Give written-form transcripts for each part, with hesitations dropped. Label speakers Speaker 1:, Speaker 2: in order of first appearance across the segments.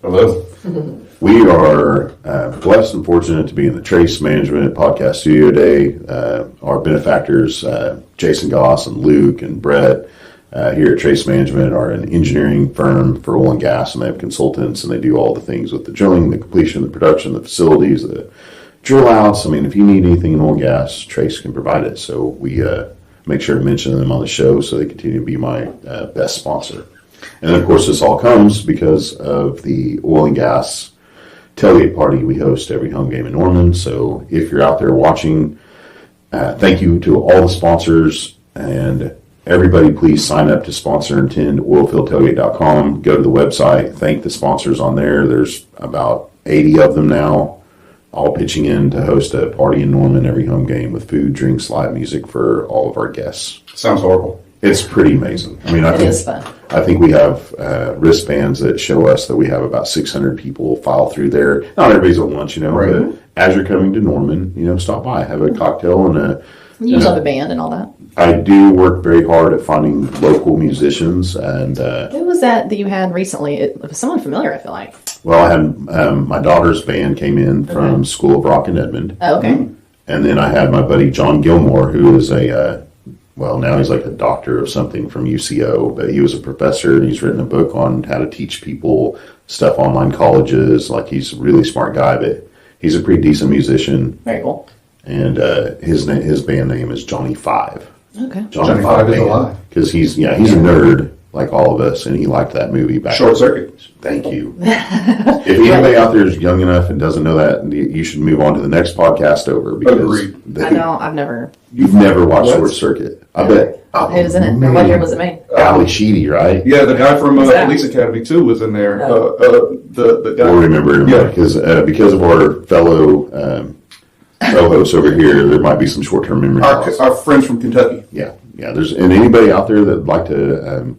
Speaker 1: Hello.
Speaker 2: We are blessed and fortunate to be in the Trace Management Podcast Studio today. Our benefactors, Jason Goss and Luke and Brett, here at Trace Management are an engineering firm for oil and gas, and they have consultants, and they do all the things with the drilling, the completion, the production, the facilities, the drill outs. I mean, if you need anything in oil and gas, Trace can provide it. So we make sure to mention them on the show so they continue to be my best sponsor. And then, of course, this all comes because of the oil and gas tailgate party we host every home game in Norman. So if you're out there watching, thank you to all the sponsors, and everybody please sign up to sponsor and attend oilfieldtailgate.com. Go to the website, thank the sponsors on there. There's about 80 of them now, all pitching in to host a party in Norman every home game with food, drinks, live music for all of our guests.
Speaker 1: Sounds horrible.
Speaker 2: It's pretty amazing. I mean,
Speaker 3: It is fun.
Speaker 2: I think we have wristbands that show us that we have about 600 people file through there. Not everybody's at once,
Speaker 1: Right.
Speaker 2: but as you're coming to Norman, stop by, have a cocktail and a.
Speaker 3: You use the band and all that.
Speaker 2: I do work very hard at finding local musicians, and
Speaker 3: Who was that you had recently? It was someone familiar, I feel like.
Speaker 2: well, I had my daughter's band came in from School of Rock in Edmond.
Speaker 3: Oh, okay.
Speaker 2: And then I had my buddy John Gilmore, who is now he's like a doctor of something from UCO, but he was a professor, and he's written a book on how to teach people stuff online colleges. Like, he's a really smart guy, but he's a pretty decent musician.
Speaker 3: Very cool.
Speaker 2: And his band name is Johnny Five.
Speaker 3: Okay.
Speaker 1: Johnny Five is alive.
Speaker 2: Because he's a nerd like all of us, and he liked that movie back.
Speaker 1: Short Circuit.
Speaker 2: Thank you. If anybody out there is young enough and doesn't know that, you should move on to the next podcast over, because
Speaker 1: Agreed.
Speaker 3: I know, I've never.
Speaker 2: You've never watched
Speaker 1: What?
Speaker 2: Short Circuit. I bet. Oh,
Speaker 3: Who's in it? Or
Speaker 2: man.
Speaker 3: what year was it made?
Speaker 2: Ali Sheedy, right?
Speaker 1: Yeah, the guy from
Speaker 3: Who's that?
Speaker 1: Police Academy 2 was in there.
Speaker 3: Oh.
Speaker 1: The guy.
Speaker 2: We'll remember him,
Speaker 1: Yeah.
Speaker 2: because of our fellow co-hosts over here, there might be some short-term memory loss.
Speaker 1: Our friends from Kentucky.
Speaker 2: Yeah. And anybody out there that'd like to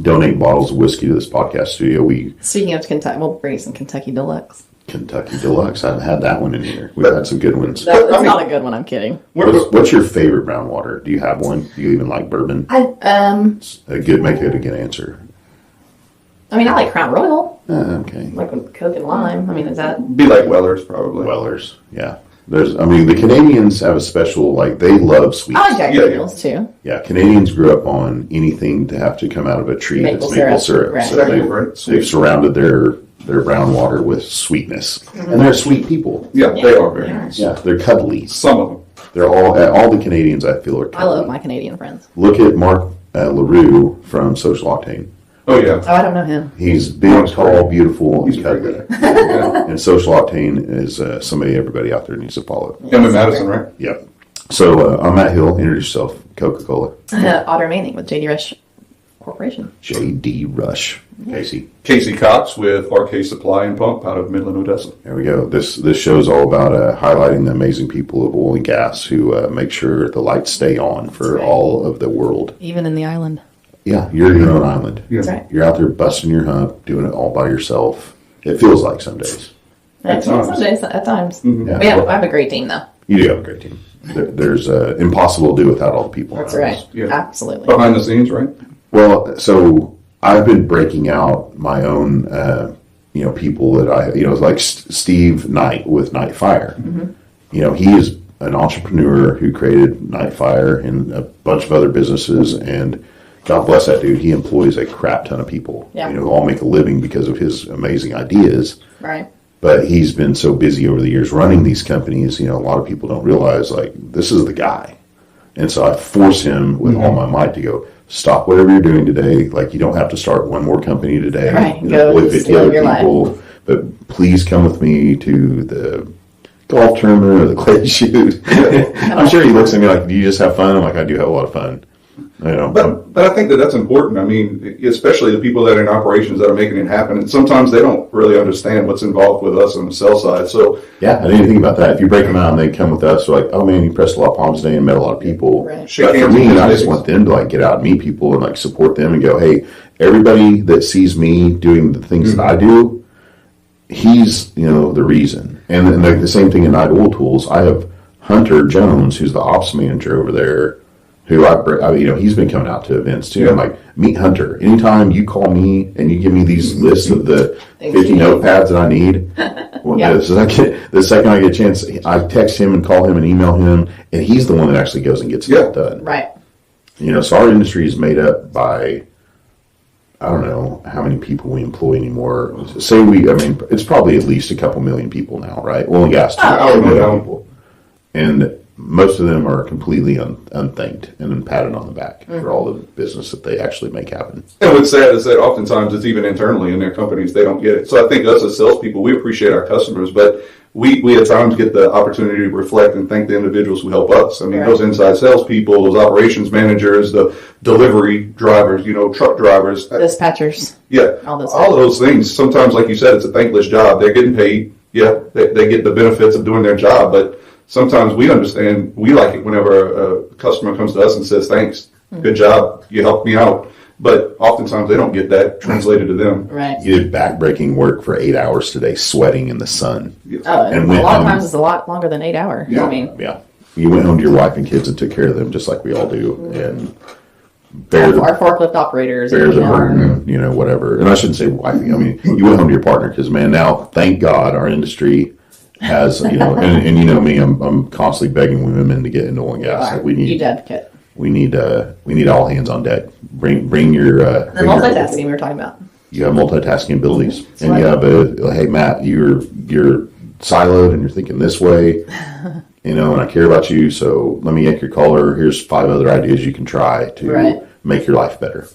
Speaker 2: donate bottles of whiskey to this podcast studio,
Speaker 3: Speaking of Kentucky, we'll bring you some Kentucky Deluxe.
Speaker 2: Kentucky Deluxe. I've had that one in here. We've had some good ones.
Speaker 3: That's not a good one, I'm kidding.
Speaker 2: What's your favorite brown water? Do you have one? Do you even like bourbon?
Speaker 3: Make it
Speaker 2: a good answer.
Speaker 3: I like Crown Royal.
Speaker 2: Okay.
Speaker 3: Like with Coke and lime. Is that...
Speaker 1: Be like Weller's, probably.
Speaker 2: Weller's, yeah. The Canadians have a special, they love sweets.
Speaker 3: I like Jack
Speaker 1: Yeah,
Speaker 3: Daniels, too.
Speaker 2: Yeah, Canadians grew up on anything to have to come out of a tree
Speaker 3: Maple
Speaker 2: that's maple
Speaker 3: syrup,
Speaker 2: syrup.
Speaker 3: right.
Speaker 2: So
Speaker 1: Right.
Speaker 2: they've surrounded their brown water with sweetness. And they're sweet people.
Speaker 1: Yeah, they are very nice.
Speaker 2: Yeah, they're cuddly.
Speaker 1: Some of them.
Speaker 2: They're all the Canadians, I feel, are cuddly.
Speaker 3: I love my Canadian friends.
Speaker 2: Look at Mark LaRue from Social Octane.
Speaker 1: Oh, yeah.
Speaker 3: Oh, I don't know him.
Speaker 2: He's big, tall, beautiful,
Speaker 1: He's
Speaker 2: and
Speaker 1: very
Speaker 2: cuddly.
Speaker 1: good. Yeah.
Speaker 2: And Social Octane is somebody everybody out there needs to follow.
Speaker 1: Him and Madison, right?
Speaker 2: Yep. So I'm Matt Hill. Introduce yourself. Coca-Cola.
Speaker 3: Audra Manning with JD Rush Corporation.
Speaker 2: J.D. Rush. Casey.
Speaker 1: Kasey Cox with RK Supply and Pump out of Midland, Odessa.
Speaker 2: There we go. This show is all about highlighting the amazing people of oil and gas who make sure the lights stay on for all of the world.
Speaker 3: Even in the island.
Speaker 2: Yeah, you're your own island.
Speaker 1: Yeah.
Speaker 3: That's right.
Speaker 2: You're out there busting your hump, doing it all by yourself. It feels like some days.
Speaker 1: At times.
Speaker 3: Some days, at times.
Speaker 1: Mhm.
Speaker 2: Yeah.
Speaker 3: I have a great team, though.
Speaker 2: You do have a great team. There's impossible to do without all the people.
Speaker 3: That's
Speaker 2: around
Speaker 3: right.
Speaker 2: us.
Speaker 1: Yeah.
Speaker 3: Absolutely.
Speaker 1: Behind the scenes, right?
Speaker 2: Well, so I've been breaking out my own, people that like Steve Knight with Night Fire.
Speaker 3: Mm-hmm.
Speaker 2: He is an entrepreneur who created Night Fire and a bunch of other businesses, and God bless that dude. He employs a crap ton of people, who all make a living because of his amazing ideas.
Speaker 3: Right.
Speaker 2: But he's been so busy over the years running these companies, a lot of people don't realize, this is the guy. And so I force him with all my might to go, stop whatever you're doing today. You don't have to start one more company today.
Speaker 3: Right. Go
Speaker 2: with 50 other
Speaker 3: live your
Speaker 2: people. But please come with me to the golf tournament or the clay shoot. I'm sure he looks at me like, do you just have fun? I'm like, I do have a lot of fun.
Speaker 1: But I think that's important. Especially the people that are in operations that are making it happen. And sometimes they don't really understand what's involved with us on the sell side. So
Speaker 2: yeah, I didn't think about that. If you break them out and they come with us, like, oh man, you pressed a lot of palms today and met a lot of people.
Speaker 3: Right.
Speaker 2: But
Speaker 1: Shake
Speaker 2: for
Speaker 1: hands
Speaker 2: me,
Speaker 1: with
Speaker 2: I
Speaker 1: business.
Speaker 2: just want them to get out and meet people and support them and go, hey, everybody that sees me doing the things that I do, he's the reason. And then the same thing in Night Oil Tools. I have Hunter Jones, who's the ops manager over there. who he's been coming out to events too. I'm like, meet Hunter. Anytime you call me and you give me these lists of the 50 notepads that I need, the second I get a chance, I text him and call him and email him, and he's the one that actually goes and gets it done.
Speaker 3: Right.
Speaker 2: So our industry is made up by, I don't know how many people we employ anymore. It's probably at least a couple million people now, right? Oil and gas, people. And most of them are completely unthanked and patted on the back for all the business that they actually make happen.
Speaker 1: And what's sad is that oftentimes it's even internally in their companies, they don't get it. So I think us as salespeople, we appreciate our customers, but we at times get the opportunity to reflect and thank the individuals who help us. Those inside salespeople, those operations managers, the delivery drivers, truck drivers.
Speaker 3: Dispatchers.
Speaker 1: Yeah, all of those things. Sometimes, like you said, it's a thankless job. They're getting paid. Yeah, they get the benefits of doing their job, but sometimes we understand, we like it whenever a customer comes to us and says, thanks, good job, you helped me out. But oftentimes they don't get that translated to them.
Speaker 3: Right.
Speaker 2: You did back-breaking work for 8 hours today, sweating in the sun.
Speaker 3: And a lot of times it's a lot longer than 8 hours.
Speaker 1: Yeah.
Speaker 2: Yeah. You went home to your wife and kids and took care of them just like we all do. And
Speaker 3: our forklift operators.
Speaker 2: Bear the burden, whatever. And I shouldn't say wife. You went home to your partner because, man, now, thank God, our industry has, and you know me, I'm constantly begging women to get into oil and gas.
Speaker 3: We need advocate.
Speaker 2: We need all hands on deck. Bring your
Speaker 3: the multitasking we were talking about.
Speaker 2: You have multitasking abilities, and you have hey Matt, you're siloed and you're thinking this way, and I care about you. So let me yank your collar. Here's 5 other ideas you can try to make your life better.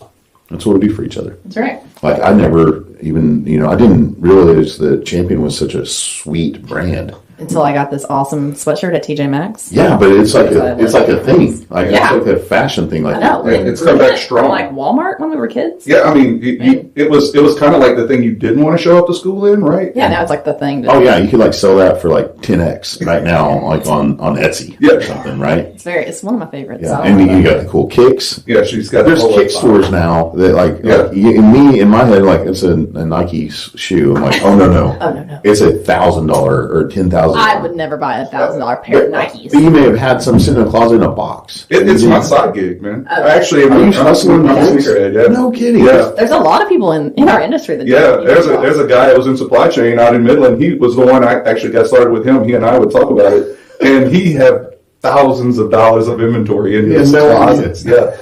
Speaker 2: That's what we do for each other.
Speaker 3: That's right.
Speaker 2: Like I never even, I didn't realize that Champion was such a sweet brand
Speaker 3: until I got this awesome sweatshirt at TJ Maxx.
Speaker 2: Yeah, but it's like a thing. Like it's like a fashion thing. Like
Speaker 3: I know.
Speaker 1: It's come back strong.
Speaker 3: Like Walmart when we were kids.
Speaker 1: Yeah, it was kind of like the thing you didn't want to show up to school in, right?
Speaker 3: Yeah, now it's like the thing.
Speaker 2: You could sell that for 10x right now, on Etsy or something, right?
Speaker 3: It's one of my favorites.
Speaker 2: Yeah, and you got the cool kicks.
Speaker 1: Yeah, she's got.
Speaker 2: There's kick stores now that in my head it's a Nike shoe. I'm like, oh no, it's $1,000 or $10,000.
Speaker 3: I would never buy $1,000 pair of Nikes.
Speaker 2: But you may have had some sitting in a closet in a box.
Speaker 1: It's my side gig, man.
Speaker 2: I actually am hustling. No kidding.
Speaker 1: Yeah.
Speaker 3: There's a lot of people in our industry that.
Speaker 1: There's a guy that was in supply chain out in Midland. He was the one I actually got started with him. He and I would talk about it, and he had thousands of dollars of inventory in his closets. Yeah,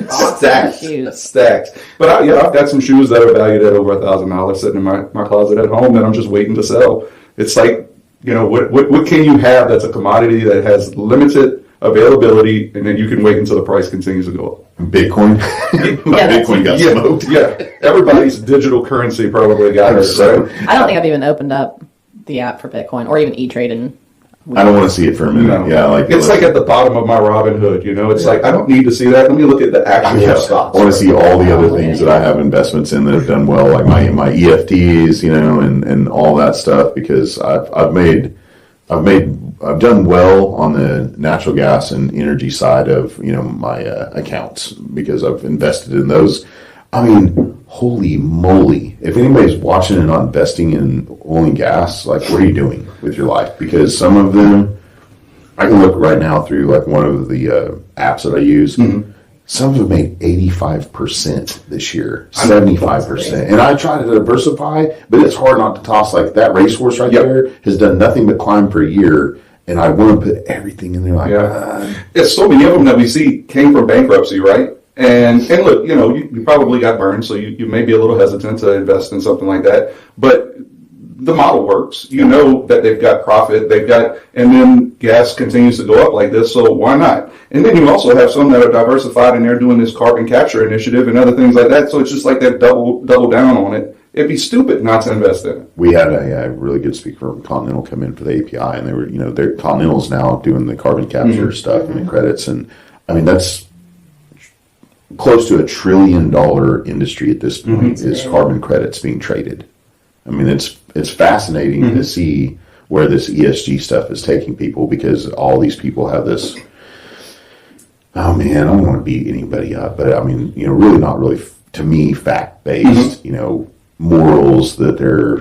Speaker 1: stacked. But I've got some shoes that are valued at over $1,000 sitting in my closet at home that I'm just waiting to sell. It's like, what can you have that's a commodity that has limited availability, and then you can wait until the price continues to go up?
Speaker 2: Bitcoin. Bitcoin got smoked.
Speaker 1: Yeah, everybody's digital currency probably got hurt. Right?
Speaker 3: I don't think I've even opened up the app for Bitcoin or even E-Trade.
Speaker 2: I don't want to see it for a minute. No. Yeah,
Speaker 1: it's at the bottom of my Robinhood. It's like I don't need to see that. Let me look at the actual stocks.
Speaker 2: I want to see all the other things that I have investments in that have done well, like my EFTs, and all that stuff, because I've done well on the natural gas and energy side of my accounts, because I've invested in those. Holy moly. If anybody's watching and not investing in oil and gas, what are you doing with your life? Because some of them, I can look right now through one of the apps that I use. Mm-hmm. Some of them made 85% this year, 75%. And I try to diversify, but it's hard not to toss that racehorse right there has done nothing but climb for a year. And I want to put everything in there.
Speaker 1: It's so many of them that we see came from bankruptcy, right? And look, you probably got burned, so you may be a little hesitant to invest in something like that. But the model works. That they've got profit, and then gas continues to go up like this, so why not? And then you also have some that are diversified, and they're doing this carbon capture initiative and other things like that. So it's just like they've double down on it. It'd be stupid not to invest in it.
Speaker 2: We had a really good speaker from Continental come in for the API, and they were, Continental's now doing the carbon capture stuff and the credits, and that's close to $1 trillion industry at this point is carbon credits being traded. It's fascinating to see where this ESG stuff is taking people, because all these people have this, I don't want to beat anybody up, but really not really, to me, fact-based, morals that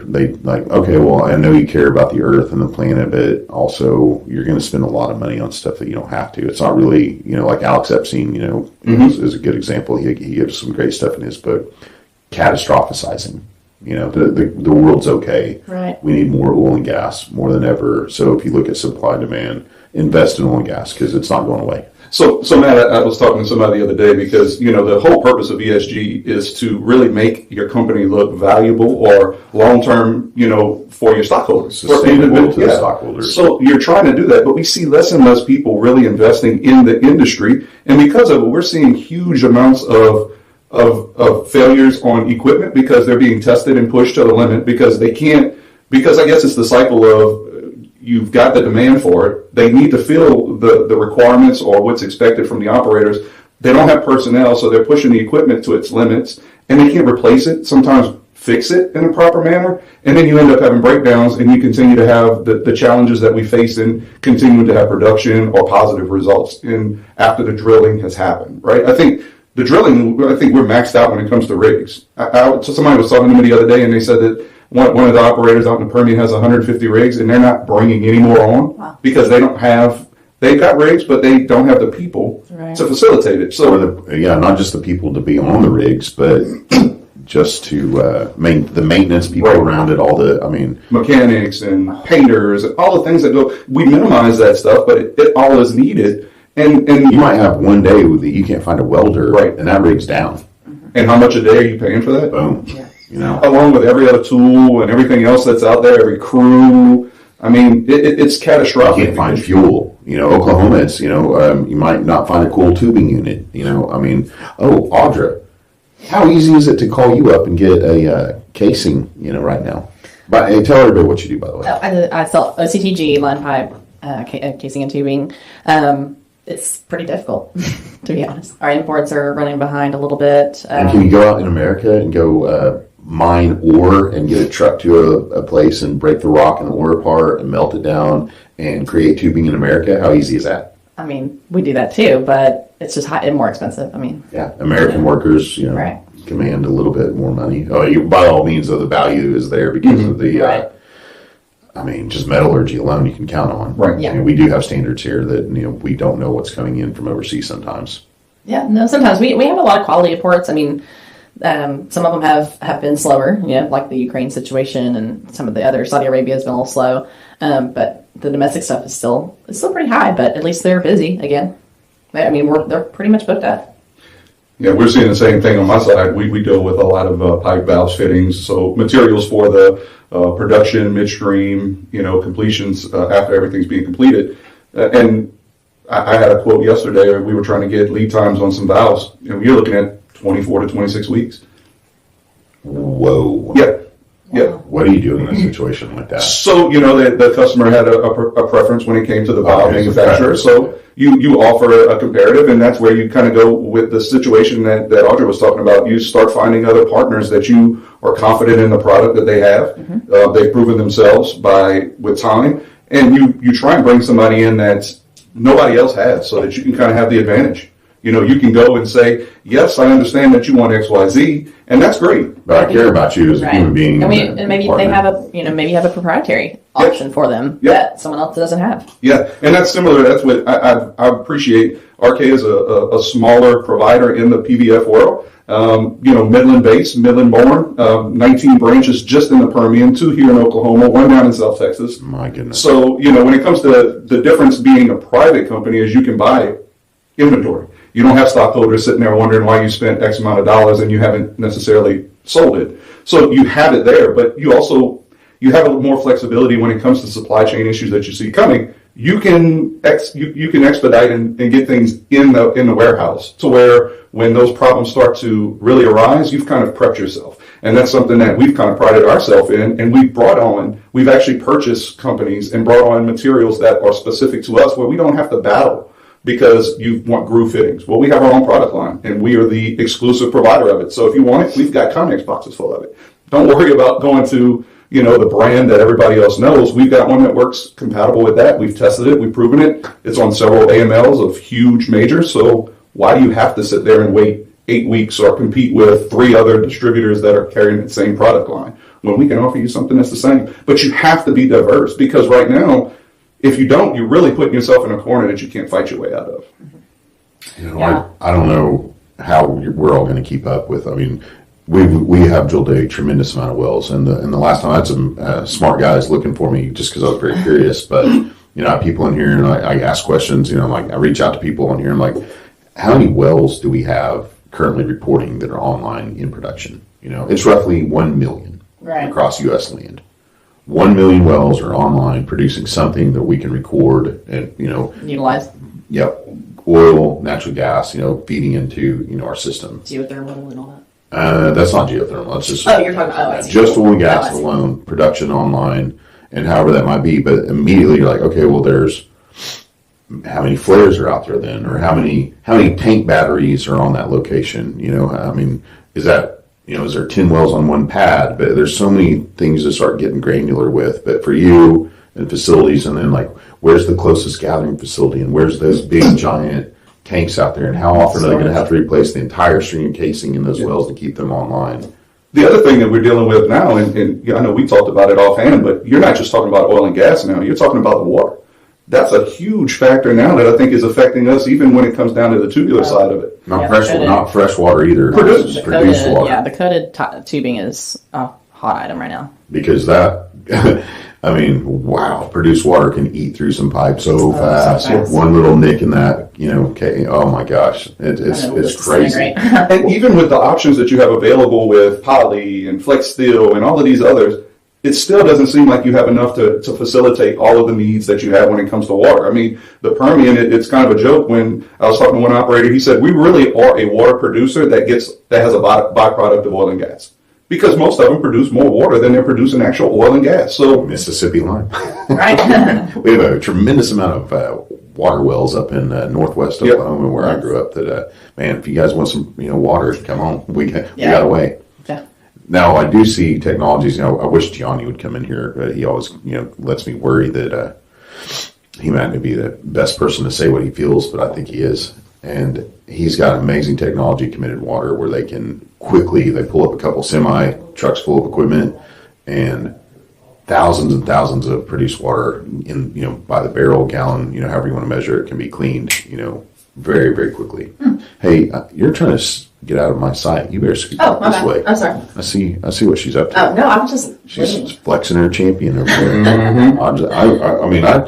Speaker 2: they like, okay, well, I know you care about the earth and the planet, but also you're going to spend a lot of money on stuff that you don't have to. It's not really, like Alex Epstein, is a good example. He gives some great stuff in his book, catastrophizing. The world's okay.
Speaker 3: Right. We
Speaker 2: need more oil and gas more than ever. So if you look at supply and demand, invest in oil and gas because it's not going away.
Speaker 1: So Matt, I was talking to somebody the other day because, the whole purpose of ESG is to really make your company look valuable or long-term, for your stockholders.
Speaker 2: Sustainable to the stockholders.
Speaker 1: So you're trying to do that, but we see less and less people really investing in the industry. And because of it, we're seeing huge amounts of failures on equipment because they're being tested and pushed to the limit because they can't, because I guess it's the cycle of, you've got the demand for it. They need to fill the requirements or what's expected from the operators. They don't have personnel, so they're pushing the equipment to its limits, and they can't replace it, sometimes fix it in a proper manner, and then you end up having breakdowns, and you continue to have the challenges that we face in continuing to have production or positive results after the drilling has happened, right? I think we're maxed out when it comes to rigs. So somebody was talking to me the other day, and they said that one of the operators out in the Permian has 150 rigs, and they're not bringing any more on because they've got rigs, but they don't have the people to facilitate it. So,
Speaker 2: not just the people to be on the rigs, but just to the maintenance people around it,
Speaker 1: mechanics and painters and all the things that go. We minimize that stuff, but it all is needed. And
Speaker 2: you might have one day that you can't find a welder, and that rig's down.
Speaker 1: And how much a day are you paying for that?
Speaker 2: Boom.
Speaker 3: Yeah.
Speaker 1: Along with every other tool and everything else that's out there, every crew. It's catastrophic.
Speaker 2: You can't find fuel. Oklahoma, it's, you might not find a cool tubing unit. Audra, how easy is it to call you up and get a casing, right now? But hey, tell everybody what you do, by the way.
Speaker 3: I sell OCTG, line pipe, casing and tubing. It's pretty difficult, to be honest. Our imports are running behind a little bit.
Speaker 2: And can you go out in America and go mine ore and get a truck to a place and break the rock and the ore apart and melt it down and create tubing in America? How easy is that?
Speaker 3: We do that too, but it's just and more expensive.
Speaker 2: American workers, command a little bit more money. By all means, though, the value is there because of the, just metallurgy alone you can count on.
Speaker 1: Right.
Speaker 3: Yeah.
Speaker 2: We do have standards here that, we don't know what's coming in from overseas sometimes.
Speaker 3: Yeah, no, sometimes we have a lot of quality imports. Some of them have been slower, like the Ukraine situation, and some of the other. Saudi Arabia has been a little slow, but the domestic stuff is still pretty high. But at least they're busy again. They're pretty much booked up.
Speaker 1: Yeah, we're seeing the same thing on my side. We deal with a lot of pipe valves, fittings, so materials for the production, midstream, completions after everything's being completed. And I had a quote yesterday. We were trying to get lead times on some valves, and we're looking at 24 to 26 weeks.
Speaker 2: Whoa.
Speaker 1: Yeah.
Speaker 2: What do you do in a situation like that?
Speaker 1: So, the customer had a preference when it came to the valve manufacturer. So you offer a comparative, and that's where you kind of go with the situation that Audra was talking about. You start finding other partners that you are confident in the product that they have. Mm-hmm. They've proven themselves with time, and you try and bring somebody in that nobody else has, so that you can kind of have the advantage. You can go and say, yes, I understand that you want X, Y, Z, and that's great.
Speaker 2: But I care about you as a human being.
Speaker 3: And maybe they have maybe you have a proprietary option for them that someone else doesn't have.
Speaker 1: Yeah, and that's similar. That's what I appreciate. RK is a smaller provider in the PVF world. Midland-based, Midland-born, 19 branches just in the Permian, 2 here in Oklahoma, 1 down in South Texas.
Speaker 2: My goodness.
Speaker 1: So, when it comes to the difference being a private company is you can buy inventory. You don't have stockholders sitting there wondering why you spent X amount of dollars and you haven't necessarily sold it. So you have it there, but you have a little more flexibility when it comes to supply chain issues that you see coming. You can expedite and get things in the warehouse to where when those problems start to really arise, you've kind of prepped yourself. And that's something that we've kind of prided ourselves in, and we've actually purchased companies and brought on materials that are specific to us where we don't have to battle because you want groove fittings. Well, we have our own product line, and we are the exclusive provider of it. So if you want it, we've got Connex boxes full of it. Don't worry about going to, the brand that everybody else knows. We've got one that works compatible with that. We've tested it. We've proven it. It's on several AMLs of huge majors. So why do you have to sit there and wait 8 weeks or compete with 3 other distributors that are carrying the same product line, when we can offer you something that's the same. But you have to be diverse, because right now, if you don't, you're really putting yourself in a corner that you can't fight your way out of.
Speaker 2: I don't know how we're all going to keep up with. I mean, we have drilled a tremendous amount of wells, and the last time I had some smart guys looking for me just because I was very curious. But I have people in here, and I ask questions. I reach out to people in here. I'm like, how many wells do we have currently reporting that are online in production? It's roughly 1 million across U.S. land. 1 million wells are online producing something that we can record and
Speaker 3: utilize.
Speaker 2: Yep. Oil, natural gas, feeding into, our system.
Speaker 3: Geothermal and all that.
Speaker 2: That's not geothermal. That's just,
Speaker 3: you're talking about,
Speaker 2: just oil and gas alone, production online, and however that might be. But immediately you're like, okay, well, there's how many flares are out there then, or how many tank batteries are on that location? I mean, is that, is there 10 wells on one pad? But there's so many things to start getting granular with. But for you and facilities, and then where's the closest gathering facility, and where's those big giant tanks out there, and how often are they going to have to replace the entire string casing in those wells to keep them online?
Speaker 1: The other thing that we're dealing with now, and I know we talked about it offhand, but you're not just talking about oil and gas now, you're talking about the water. That's a huge factor now that I think is affecting us, even when it comes down to the tubular side of it.
Speaker 2: Not fresh water either.
Speaker 1: Produced
Speaker 2: water.
Speaker 3: Yeah, the coated tubing is a hot item right now.
Speaker 2: Because that, wow, produced water can eat through some pipe so fast. One little nick in that, okay, oh my gosh, it's crazy.
Speaker 1: And even with the options that you have available with poly and flex steel and all of these others, it still doesn't seem like you have enough to facilitate all of the needs that you have when it comes to water. I mean, the Permian, it's kind of a joke. When I was talking to one operator, he said, we really are a water producer that has a byproduct of oil and gas. Because most of them produce more water than they're producing actual oil and gas. So
Speaker 2: Mississippi line.
Speaker 3: Right.
Speaker 2: We have a tremendous amount of water wells up in northwest Oklahoma, where I grew up. That if you guys want some water, come on. We got a way.
Speaker 3: Yeah.
Speaker 2: Now I do see technologies. I wish Gianni would come in here, but he always lets me worry that he might not be the best person to say what he feels, but I think he is. And he's got amazing technology, committed water, where they can they pull up a couple semi trucks full of equipment, and thousands of produced water in by the barrel, gallon, however you want to measure it, can be cleaned, very, very quickly. Hey, you're trying to get out of my sight. You better scoot this way.
Speaker 3: I'm sorry.
Speaker 2: I see what she's up to.
Speaker 3: Oh no, I'm just.
Speaker 2: She's flexing her champion over there.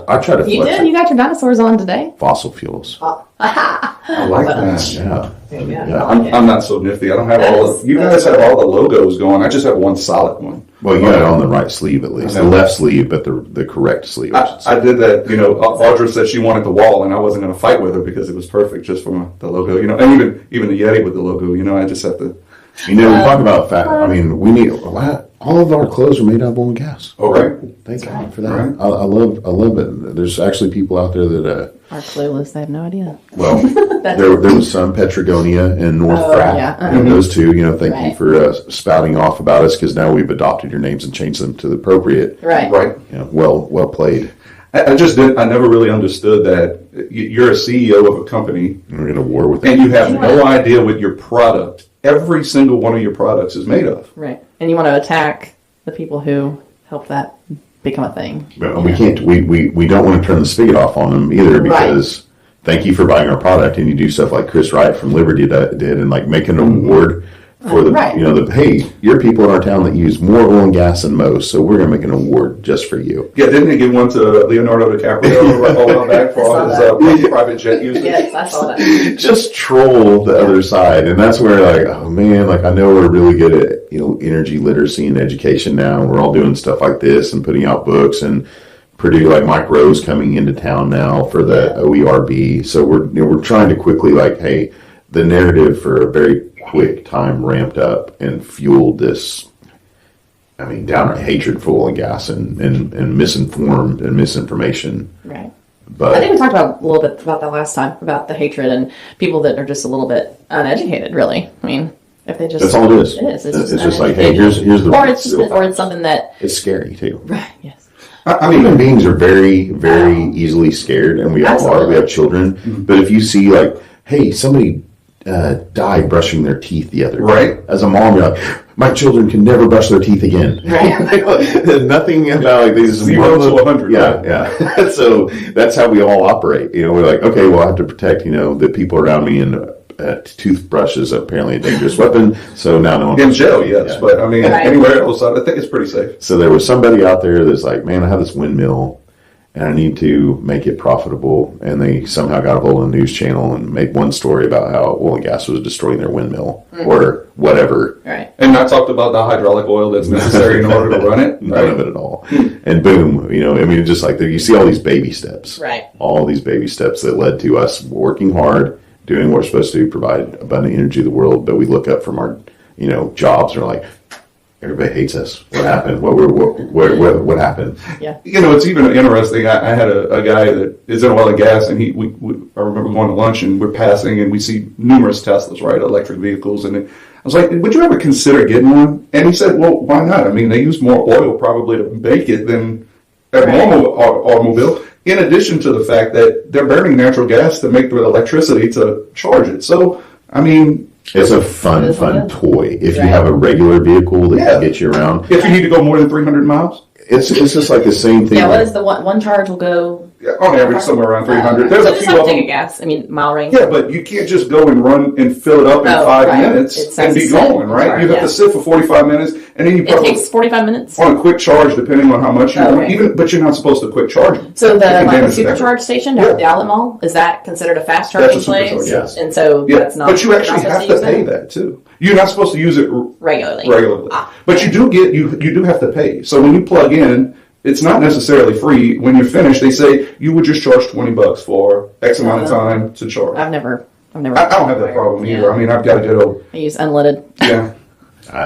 Speaker 2: I try to.
Speaker 3: You did. You got your dinosaurs on today.
Speaker 2: Fossil fuels.
Speaker 1: I like that.
Speaker 2: Yeah.
Speaker 1: I'm not so nifty. I don't have you guys have all the logos going. I just have one solid one.
Speaker 2: Well, you got it on the right sleeve at least. The left sleeve, but the correct sleeve.
Speaker 1: I did that. Audra said she wanted the wall, and I wasn't going to fight with her because it was perfect just from the logo. And even the Yeti with the logo. I just have to.
Speaker 2: We talk about fat. We need all of our clothes are made out of oil and gas.
Speaker 1: Oh, right.
Speaker 2: Thank God for that. Right. I love it. There's actually people out there that
Speaker 3: are clueless. They have no idea.
Speaker 2: Well, there was some Petragonia and North Frac, and those two. Thank you for spouting off about us, because now we've adopted your names and changed them to the appropriate.
Speaker 3: Right.
Speaker 2: Well played.
Speaker 1: I never really understood that you're a CEO of a company.
Speaker 2: We're in a war with
Speaker 1: and you have no idea what your product, every single one of your products, is made of.
Speaker 3: Right. And you want to attack the people who help that become a thing.
Speaker 2: But we can't. We don't want to turn the spigot off on them either, because thank you for buying our product, and you do stuff like Chris Wright from Liberty did, and make an award for hey, you're people in our town that use more oil and gas than most, so we're going to make an award just for you.
Speaker 1: Yeah, didn't they give one to Leonardo DiCaprio a while back for all his private jet usage?
Speaker 3: Yes, I saw that.
Speaker 2: Just troll the other side, and that's where oh man, I know we're really good at energy literacy and education now. We're all doing stuff like this and putting out books, and Purdue, Mike Rose coming into town now for the OERB. So we're trying to quickly hey, the narrative for a very quick time ramped up and fueled this, downright hatred for oil and gas and misinformed and misinformation.
Speaker 3: Right.
Speaker 2: But
Speaker 3: I think we talked a little bit about that last time, about the hatred and people that are just a little bit uneducated, really. If they just...
Speaker 2: That's all it is.
Speaker 3: It is.
Speaker 2: It's just hey, here's the...
Speaker 3: Or it's something that...
Speaker 2: It's scary, too.
Speaker 3: Right, yes.
Speaker 2: Human beings are very, very easily scared, and we all are. We have children. Mm-hmm. But if you see, hey, somebody die brushing their teeth the other day.
Speaker 1: Right.
Speaker 2: As a mom, you're like, my children can never brush their teeth again. Right. Nothing about like these
Speaker 1: 0 to 100.
Speaker 2: Yeah,
Speaker 1: right?
Speaker 2: yeah. So that's how we all operate. We're like, okay, well, I have to protect, the people around me, and toothbrush is apparently a dangerous weapon. So now no one
Speaker 1: In jail, yes,
Speaker 2: yeah.
Speaker 1: but I mean, anywhere else, I think it's pretty safe.
Speaker 2: So there was somebody out there that's like, man, I have this windmill, and I need to make it profitable. And they somehow got a hold of the news channel and made one story about how oil and gas was destroying their windmill or whatever.
Speaker 3: Right.
Speaker 1: And not talked about the hydraulic oil that's necessary in order to run it.
Speaker 2: None of it at all. And boom, just like you see all these baby steps.
Speaker 3: Right.
Speaker 2: All these baby steps that led to us working hard, doing what we're supposed to do, provide abundant energy to the world. But we look up from our, jobs and we're like, everybody hates us. What happened? What happened?
Speaker 3: Yeah.
Speaker 1: It's even interesting. I had a guy that is in oil and gas, and I remember going to lunch, and we're passing, and we see numerous Teslas, right, electric vehicles, and I was like, would you ever consider getting one? And he said, well, why not? I mean, they use more oil probably to make it than a normal automobile, in addition to the fact that they're burning natural gas to make the electricity to charge it. So, I mean...
Speaker 2: It's a fun toy. If you have a regular vehicle that can get you around.
Speaker 1: If you need to go more than 300 miles?
Speaker 2: It's just like the same thing.
Speaker 3: Yeah, what is the one charge will go...
Speaker 1: On average, somewhere around 300. There's a few of them.
Speaker 3: Gas. I mean, mile range.
Speaker 1: Yeah, but you can't just go and run and fill it up in 5 minutes and be going, right? You have to sit for 45 minutes, and then you
Speaker 3: probably... It takes 45 minutes?
Speaker 1: On a quick charge, depending on how much you want. But you're not supposed to quick charge it.
Speaker 3: So the supercharge station down at the outlet mall, is that considered a fast charging place?
Speaker 2: Yes.
Speaker 3: And so that's not...
Speaker 1: But you actually have to pay that, too. You're not supposed to use it regularly. But you do have to pay. So when you plug in, it's not necessarily free. When you're finished, they say you would just charge $20 for X amount of time to charge.
Speaker 3: I don't
Speaker 1: have that problem either. I mean, I've got to get
Speaker 3: I use unleaded.
Speaker 1: Yeah.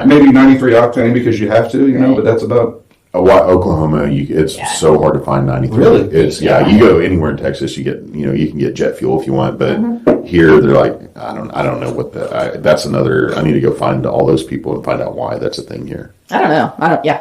Speaker 1: Maybe 93 octane because you have to, but that's about...
Speaker 2: Oklahoma, it's so hard to find 93.
Speaker 1: Really?
Speaker 2: It's you go anywhere in Texas, you get you can get jet fuel if you want, but here they're like, I don't know what that's another. I need to go find all those people and find out why that's a thing here.
Speaker 3: I don't know.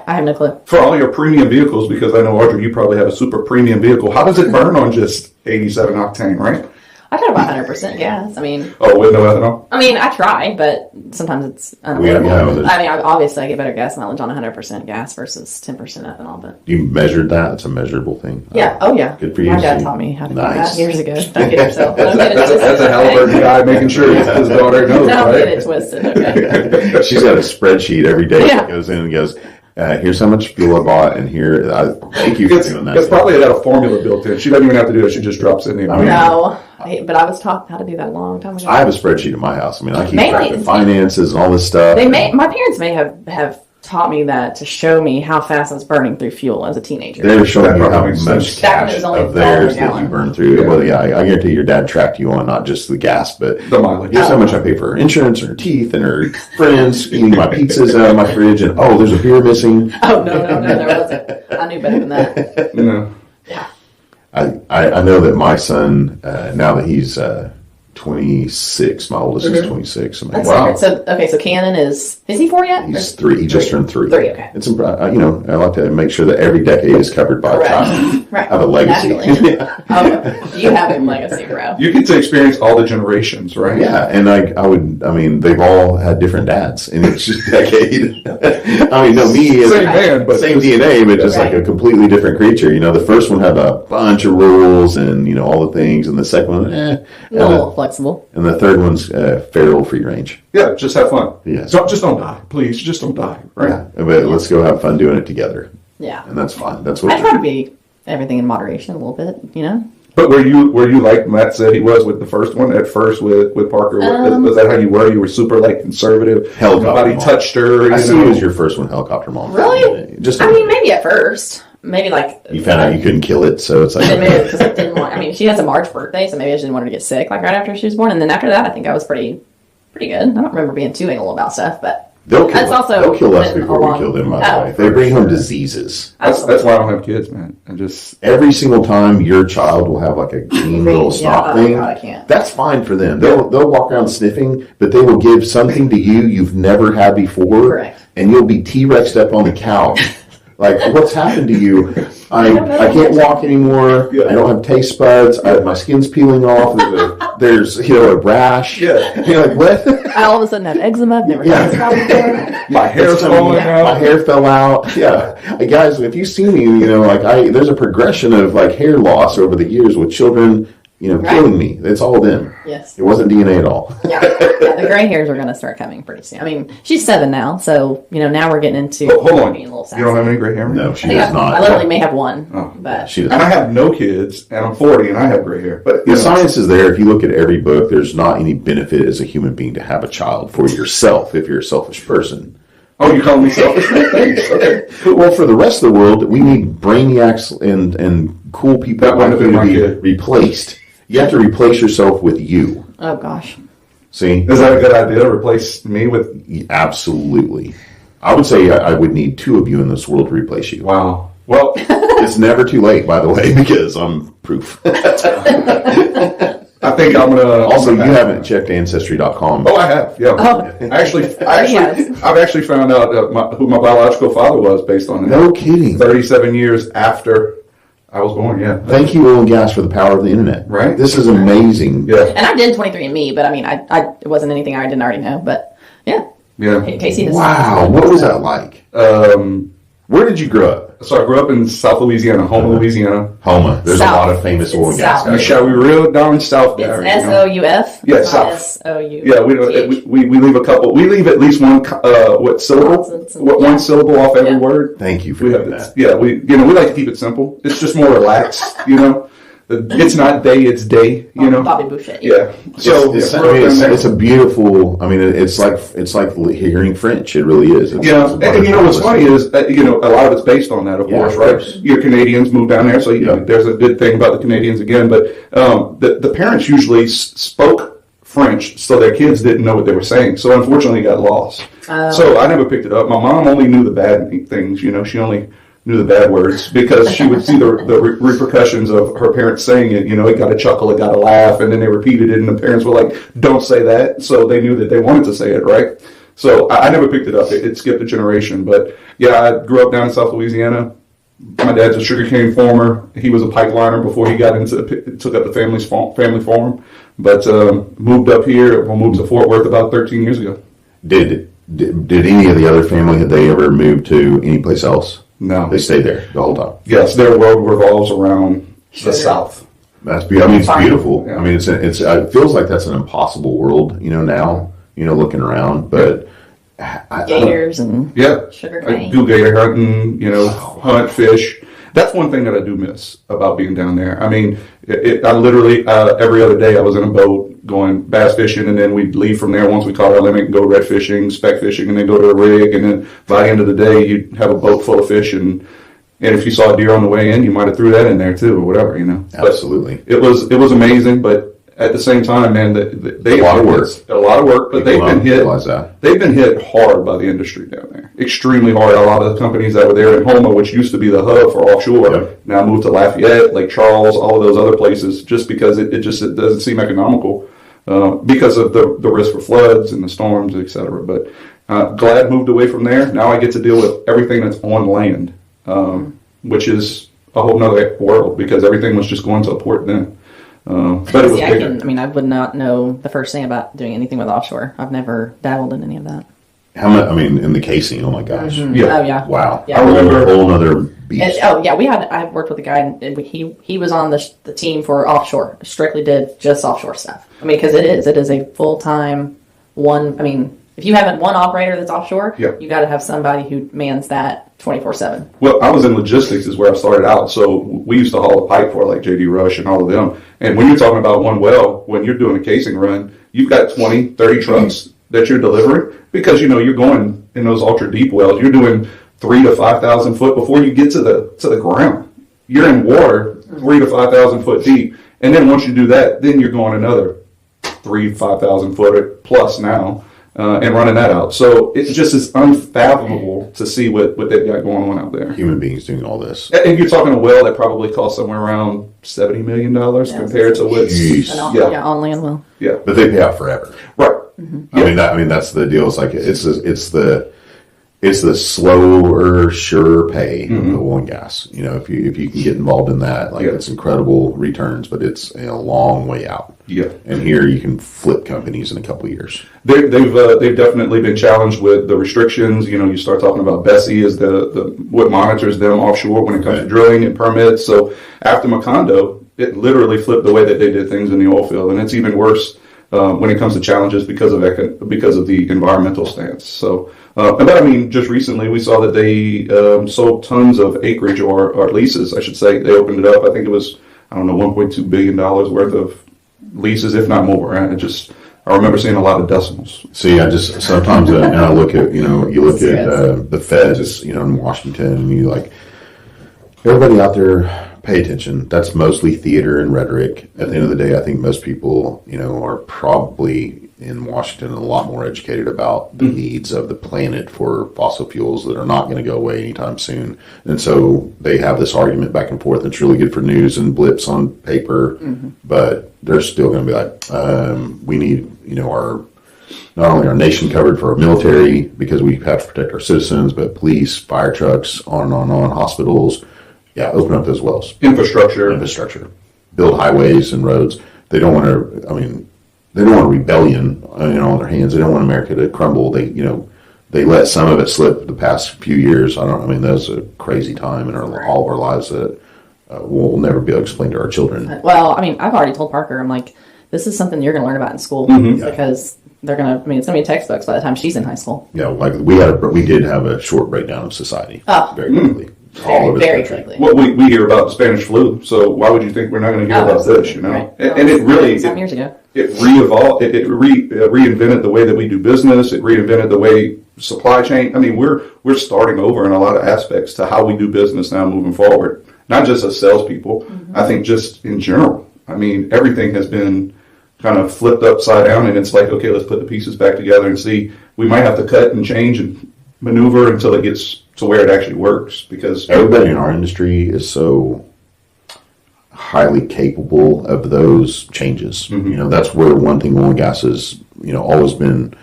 Speaker 3: I have no clue.
Speaker 1: For all your premium vehicles, because I know, Audra, you probably have a super premium vehicle. How does it burn on just 87 octane, right?
Speaker 3: I got about 100% gas. I mean...
Speaker 1: Oh, with no ethanol?
Speaker 3: I mean, I try, but sometimes it's unavoidable. I mean, obviously I get better gas mileage on 100% gas versus 10% ethanol, but...
Speaker 2: You measured that? It's a measurable thing.
Speaker 3: Yeah. Oh, yeah.
Speaker 2: Good for you.
Speaker 3: My dad taught me how to do that years ago. Don't get yourself...
Speaker 1: That's a Halliburton guy making sure his daughter knows, right?
Speaker 3: Don't get it twisted, okay?
Speaker 2: She's got a spreadsheet every day. She goes in and goes... here's how much fuel I bought, and here, thank you for doing that.
Speaker 1: It's probably got a formula built in. She doesn't even have to do it. She just drops it in the amount.
Speaker 3: No, but I was taught how to do that a long time ago.
Speaker 2: I have a spreadsheet in my house. I mean, I keep track of finances and all this stuff.
Speaker 3: My parents may have taught me that to show me how fast I was burning through fuel as a teenager.
Speaker 2: They're showing you how much cash of theirs that you burn through. Yeah. Well, yeah, I guarantee your dad tracked you on not just the gas, but
Speaker 1: the mileage.
Speaker 2: Here's how much I pay for her insurance, her teeth, and her friends eating my pizzas out of my fridge, and there's a beer missing.
Speaker 3: Oh, no, there wasn't. I knew better than that.
Speaker 1: No.
Speaker 3: Yeah.
Speaker 2: I know that my son, now that he's 26, my oldest is 26.
Speaker 3: That's wow. So Cannon is he 4 yet?
Speaker 2: He's 3. He just turned 3.
Speaker 3: 3, okay.
Speaker 2: It's I like to make sure that every decade is covered by a child.
Speaker 3: Right.
Speaker 2: Have a legacy.
Speaker 3: You have a legacy, bro.
Speaker 1: You get to experience all the generations, right?
Speaker 2: Yeah, and they've all had different dads in each decade. Me as
Speaker 1: same man, but
Speaker 2: same DNA, but just like a completely different creature. The first one had a bunch of rules and all the things, and the second one,
Speaker 3: a little flexible.
Speaker 2: And the third one's feral free range.
Speaker 1: Yeah, just have fun.
Speaker 2: Yeah.
Speaker 1: Just don't die. Please, just don't die. Right?
Speaker 2: Yeah. But let's go have fun doing it together.
Speaker 3: Yeah.
Speaker 2: And that's fun. That's what
Speaker 3: I try to be everything in moderation a little bit,
Speaker 1: But were you like Matt said he was with the first one at first with Parker? Was that how you were? You were super conservative.
Speaker 2: Helicopter.
Speaker 1: Nobody touched her.
Speaker 2: I see it was your first one, helicopter mom.
Speaker 3: Really? Maybe at first. Maybe
Speaker 2: you found out you couldn't kill it, so it's like
Speaker 3: maybe because I didn't want. She has a March birthday, so maybe I just didn't want her to get sick right after she was born. And then after that, I think I was pretty good. I don't remember being too anal about stuff, but
Speaker 2: they'll kill us before we kill them. By the way, they bring home diseases.
Speaker 1: That's why I don't have kids, man.
Speaker 2: Every single time your child will have a green little snot thing.
Speaker 3: God, I can't.
Speaker 2: That's fine for them. They'll walk around sniffing, but they will give something to you've never had before.
Speaker 3: Correct.
Speaker 2: And you'll be T-Rexed up on the couch. Like, what's happened to you? I can't walk anymore.
Speaker 1: Yeah.
Speaker 2: I don't have taste buds. My skin's peeling off. There's a rash.
Speaker 1: Yeah.
Speaker 2: And you're like, what?
Speaker 3: I all of a sudden have eczema. I've never had this problem before.
Speaker 1: My hair's falling out.
Speaker 2: My hair fell out. Yeah. Hey, guys, if you see me, there's a progression of like hair loss over the years with children, killing me. It's all them.
Speaker 3: Yes.
Speaker 2: It wasn't DNA at all.
Speaker 3: Yeah, the gray hairs are going to start coming pretty soon. I mean, she's 7 now, so now we're getting into
Speaker 1: Hold on.
Speaker 3: being a little sassy.
Speaker 1: You don't have any gray hair?
Speaker 2: No, she
Speaker 3: I think
Speaker 2: does not.
Speaker 3: I literally may have one,
Speaker 1: Oh,
Speaker 3: but
Speaker 2: She does
Speaker 1: And I
Speaker 2: not.
Speaker 1: have no kids, and I'm 40, and I have gray hair. But
Speaker 2: The science is there. If you look at every book, there's not any benefit as a human being to have a child for yourself if you're a selfish person.
Speaker 1: Oh, you calling me selfish? Thanks. Okay.
Speaker 2: Well, for the rest of the world, we need brainiacs and cool people
Speaker 1: That wouldn't have been
Speaker 2: to
Speaker 1: my
Speaker 2: be
Speaker 1: kid.
Speaker 2: replaced. You have to replace yourself with you.
Speaker 3: oh gosh.
Speaker 2: See?
Speaker 1: Is that a good idea to replace me with?
Speaker 2: Absolutely. I would say I would need 2 of you in this world to replace you.
Speaker 1: Wow. Well,
Speaker 2: It's never too late, by the way, because I'm proof.
Speaker 1: I think I'm gonna.
Speaker 2: Also, you haven't checked Ancestry.com.
Speaker 1: Oh, I have. Yeah.
Speaker 3: Oh.
Speaker 1: I've actually found out who my biological father was based on that.
Speaker 2: No kidding.
Speaker 1: 37 years after I was born. Yeah.
Speaker 2: Thank you, oil and gas, for the power of the internet.
Speaker 1: Right.
Speaker 2: This is amazing.
Speaker 1: Yeah.
Speaker 3: And I did 23andMe, but I mean, it wasn't anything I didn't already know. But yeah,
Speaker 1: Yeah.
Speaker 3: Kasey has.
Speaker 2: Wow. What was that like? Where did you grow up?
Speaker 1: So I grew up in South Louisiana, Homa, Louisiana.
Speaker 2: Homa. There's
Speaker 3: South.
Speaker 2: a lot of famous oil and gas
Speaker 3: South.
Speaker 2: guys.
Speaker 1: Shall we reel down south
Speaker 3: It's
Speaker 1: there?
Speaker 3: SOUF.
Speaker 1: Yeah, South.
Speaker 3: SOU.
Speaker 1: Yeah, we leave a couple. We leave at least one syllable,
Speaker 3: Consonants and-
Speaker 1: one syllable off every
Speaker 3: Yeah.
Speaker 1: word.
Speaker 2: Thank you for
Speaker 1: We
Speaker 2: doing
Speaker 1: have
Speaker 2: that.
Speaker 1: yeah, we like to keep it simple. It's just more relaxed, It's not day, it's day,
Speaker 3: Bobby Boucher.
Speaker 1: Yeah. So
Speaker 2: It's a beautiful. I mean, it's like hearing French. It really is. It's
Speaker 1: and what's funny is a lot of it's based on that, of
Speaker 2: Yeah,
Speaker 1: course,
Speaker 2: of
Speaker 1: right?
Speaker 2: course.
Speaker 1: Your Canadians moved down there, so there's a good thing about the Canadians again. But the parents usually spoke French, so their kids didn't know what they were saying. So unfortunately, it got lost. So I never picked it up. My mom only knew the bad things. She only knew the bad words because she would see the repercussions of her parents saying it. It got a chuckle, it got a laugh, and then they repeated it, and the parents were like, "Don't say that." So they knew that they wanted to say it, right? So I never picked it up. It skipped a generation. But yeah, I grew up down in South Louisiana. My dad's a sugarcane farmer. He was a pipeliner before he took up the family farm. But moved up here. Moved to Fort Worth about 13 years ago.
Speaker 2: Did any of the other family, had they ever moved to any place else?
Speaker 1: No.
Speaker 2: They stayed there the whole time.
Speaker 1: Yes, their world revolves around the South.
Speaker 2: That's beautiful. I mean, it's beautiful.
Speaker 1: Yeah.
Speaker 2: I mean, it feels like that's an impossible world, now, looking around, but
Speaker 3: Gators and
Speaker 1: Yeah.
Speaker 3: sugar
Speaker 1: I
Speaker 3: cane.
Speaker 1: do gator hunting, hunt fish. That's one thing that I do miss about being down there. I mean, I literally, every other day I was in a boat going bass fishing, and then we'd leave from there once we caught our limit and go red fishing, speck fishing, and then go to a rig. And then by the end of the day, you'd have a boat full of fish. And if you saw a deer on the way in, you might have threw that in there too, or whatever,
Speaker 2: Absolutely.
Speaker 1: But it was amazing, but at the same time, man, they
Speaker 2: A lot of work.
Speaker 1: A lot of work, but
Speaker 2: People don't realize that.
Speaker 1: they've been hit hard by the industry down there. Extremely hard. A lot of the companies that were there in Homa, which used to be the hub for offshore,
Speaker 2: Yep.
Speaker 1: now moved to Lafayette, Lake Charles, all of those other places, just because it doesn't seem economical because of the risk for floods and the storms, etc. But glad moved away from there. Now I get to deal with everything that's on land, which is a whole nother world because everything was just going to a port then. But it was bigger.
Speaker 3: I would not know the first thing about doing anything with offshore. I've never dabbled in any of that.
Speaker 2: How much? I mean, in the casing. Oh my gosh!
Speaker 1: Yeah.
Speaker 3: Oh yeah.
Speaker 2: Wow.
Speaker 3: Yeah.
Speaker 2: I remember a whole other beast.
Speaker 3: I worked with a guy, and he was on the team for offshore. Strictly did just offshore stuff. I mean, because it is a full time one. I mean, if you have one operator that's offshore,
Speaker 1: Yeah.
Speaker 3: you got to have somebody who mans that 24/7.
Speaker 1: Well, I was in logistics is where I started out. So we used to haul the pipe for like JD Rush and all of them. And when you're talking about one well, when you're doing a casing run, you've got 20, 30 trucks that you're delivering because, you're going in those ultra deep wells. You're doing 3,000 to 5,000 foot before you get to the ground. You're in water 3,000 to 5,000 foot deep. And then once you do that, then you're going another 3,000 to 5,000 foot plus now. And running that out. So it just is unfathomable to see what they've got going on out there.
Speaker 2: Human beings doing all this.
Speaker 1: And you're talking a well that probably costs somewhere around $70 million compared to what's...
Speaker 2: Jeez.
Speaker 3: On land well.
Speaker 1: Yeah.
Speaker 2: But they pay out forever.
Speaker 1: Right.
Speaker 2: I mean, that's the deal. It's like it's the it's the slower, sure pay of oil and gas. You know, if you can get involved in that, like it's incredible returns, but it's a long way out.
Speaker 1: Yeah.
Speaker 2: And here you can flip companies in a couple of years.
Speaker 1: They've definitely been challenged with the restrictions. You know, you start talking about Bessie as the what monitors them offshore when it comes to drilling and permits. So after Macondo, it literally flipped the way that they did things in the oil field, and it's even worse when it comes to challenges because of the environmental stance. So. But I mean, just recently we saw that they sold tons of acreage or leases, I should say. They opened it up. I think it was, I don't know, $1.2 billion worth of leases, if not more. And I remember seeing a lot of decimals.
Speaker 2: See, I just sometimes and I look at, you look at the feds, in Washington, and you like, everybody out there, pay attention. That's mostly theater and rhetoric. At the end of the day, I think most people, are probably in Washington a lot more educated about the needs of the planet for fossil fuels that are not going to go away anytime soon. And so they have this argument back and forth. It's really good for news and blips on paper, but they're still going to be like, we need, our not only our nation covered for our military because we have to protect our citizens, but police, fire trucks, on and on, hospitals. Yeah, open up those wells.
Speaker 1: Infrastructure.
Speaker 2: Build highways and roads. They don't want to, they don't want a rebellion, on their hands. They don't want America to crumble. They let some of it slip the past few years. That was a crazy time in all of our lives that we'll never be able to explain to our children.
Speaker 3: Well, I've already told Parker, I'm like, this is something you're going to learn about in school because they're going to, it's going to be textbooks by the time she's in high school.
Speaker 2: Yeah, like we did have a short breakdown of society very quickly.
Speaker 3: Very quickly.
Speaker 1: Well, we hear about the Spanish flu, so why would you think we're not going to hear about this?
Speaker 3: Right.
Speaker 1: And it really
Speaker 3: some years ago
Speaker 1: it re-evolved. It reinvented the way that we do business. It reinvented the way supply chain. We're starting over in a lot of aspects to how we do business now moving forward. Not just as salespeople. I think just in general. Everything has been kind of flipped upside down, and it's like, okay, let's put the pieces back together and see. We might have to cut and change and maneuver until it gets to where it actually works, because
Speaker 2: everybody in our industry is so highly capable of those changes. That's where one thing oil and gas has always been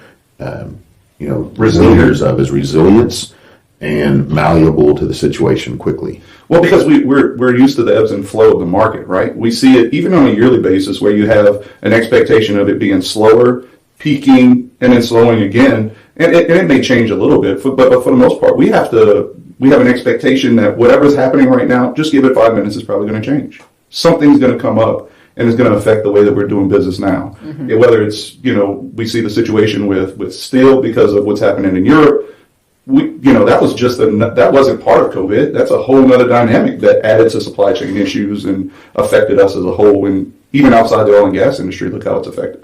Speaker 2: leaders of is resilience and malleable to the situation quickly.
Speaker 1: Well, because we're used to the ebbs and flow of the market, right? We see it even on a yearly basis where you have an expectation of it being slower, peaking, and then slowing again. And it may change a little bit, but for the most part, we have an expectation that whatever's happening right now, just give it 5 minutes, it's probably going to change. Something's going to come up, and it's going to affect the way that we're doing business now. Whether it's, we see the situation with steel because of what's happening in Europe. That wasn't part of COVID. That's a whole other dynamic that added to supply chain issues and affected us as a whole. And even outside the oil and gas industry, look how it's affected.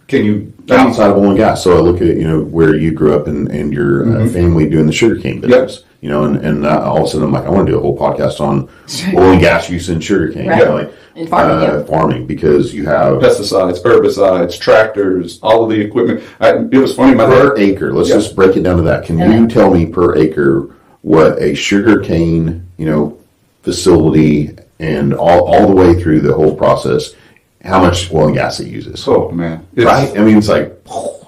Speaker 1: Can you
Speaker 2: outside of oil and gas? So I look at where you grew up and your family doing the sugarcane business. And all of a sudden I'm like, I want to do a whole podcast on oil and gas use in sugarcane.
Speaker 3: Right. In farming,
Speaker 2: farming, because you have
Speaker 1: pesticides, herbicides, tractors, all of the equipment. It was funny.
Speaker 2: Per acre. Let's just break it down to that. Can you tell me per acre what a sugarcane facility and all the way through the whole process, how much oil and gas it uses?
Speaker 1: Oh man,
Speaker 2: right? It's like,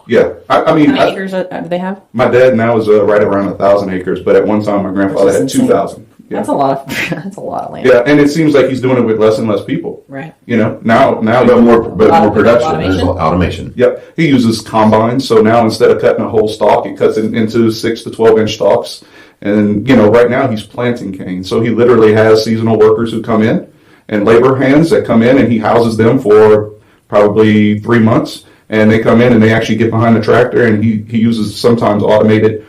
Speaker 1: yeah.
Speaker 3: How many acres do they have?
Speaker 1: My dad now is right around 1,000 acres, but at one time my grandfather had 2,000. Yeah.
Speaker 3: That's a lot of land.
Speaker 1: Yeah, and it seems like he's doing it with less and less people.
Speaker 3: Right.
Speaker 1: Now
Speaker 2: but more production. There's automation.
Speaker 1: Yep. He uses combines, so now instead of cutting a whole stalk, he cuts it into 6 to 12-inch stalks. And right now he's planting cane, so he literally has seasonal workers who come in and labor hands that come in, and he houses them for probably 3 months. And they come in and they actually get behind the tractor, and he uses sometimes automated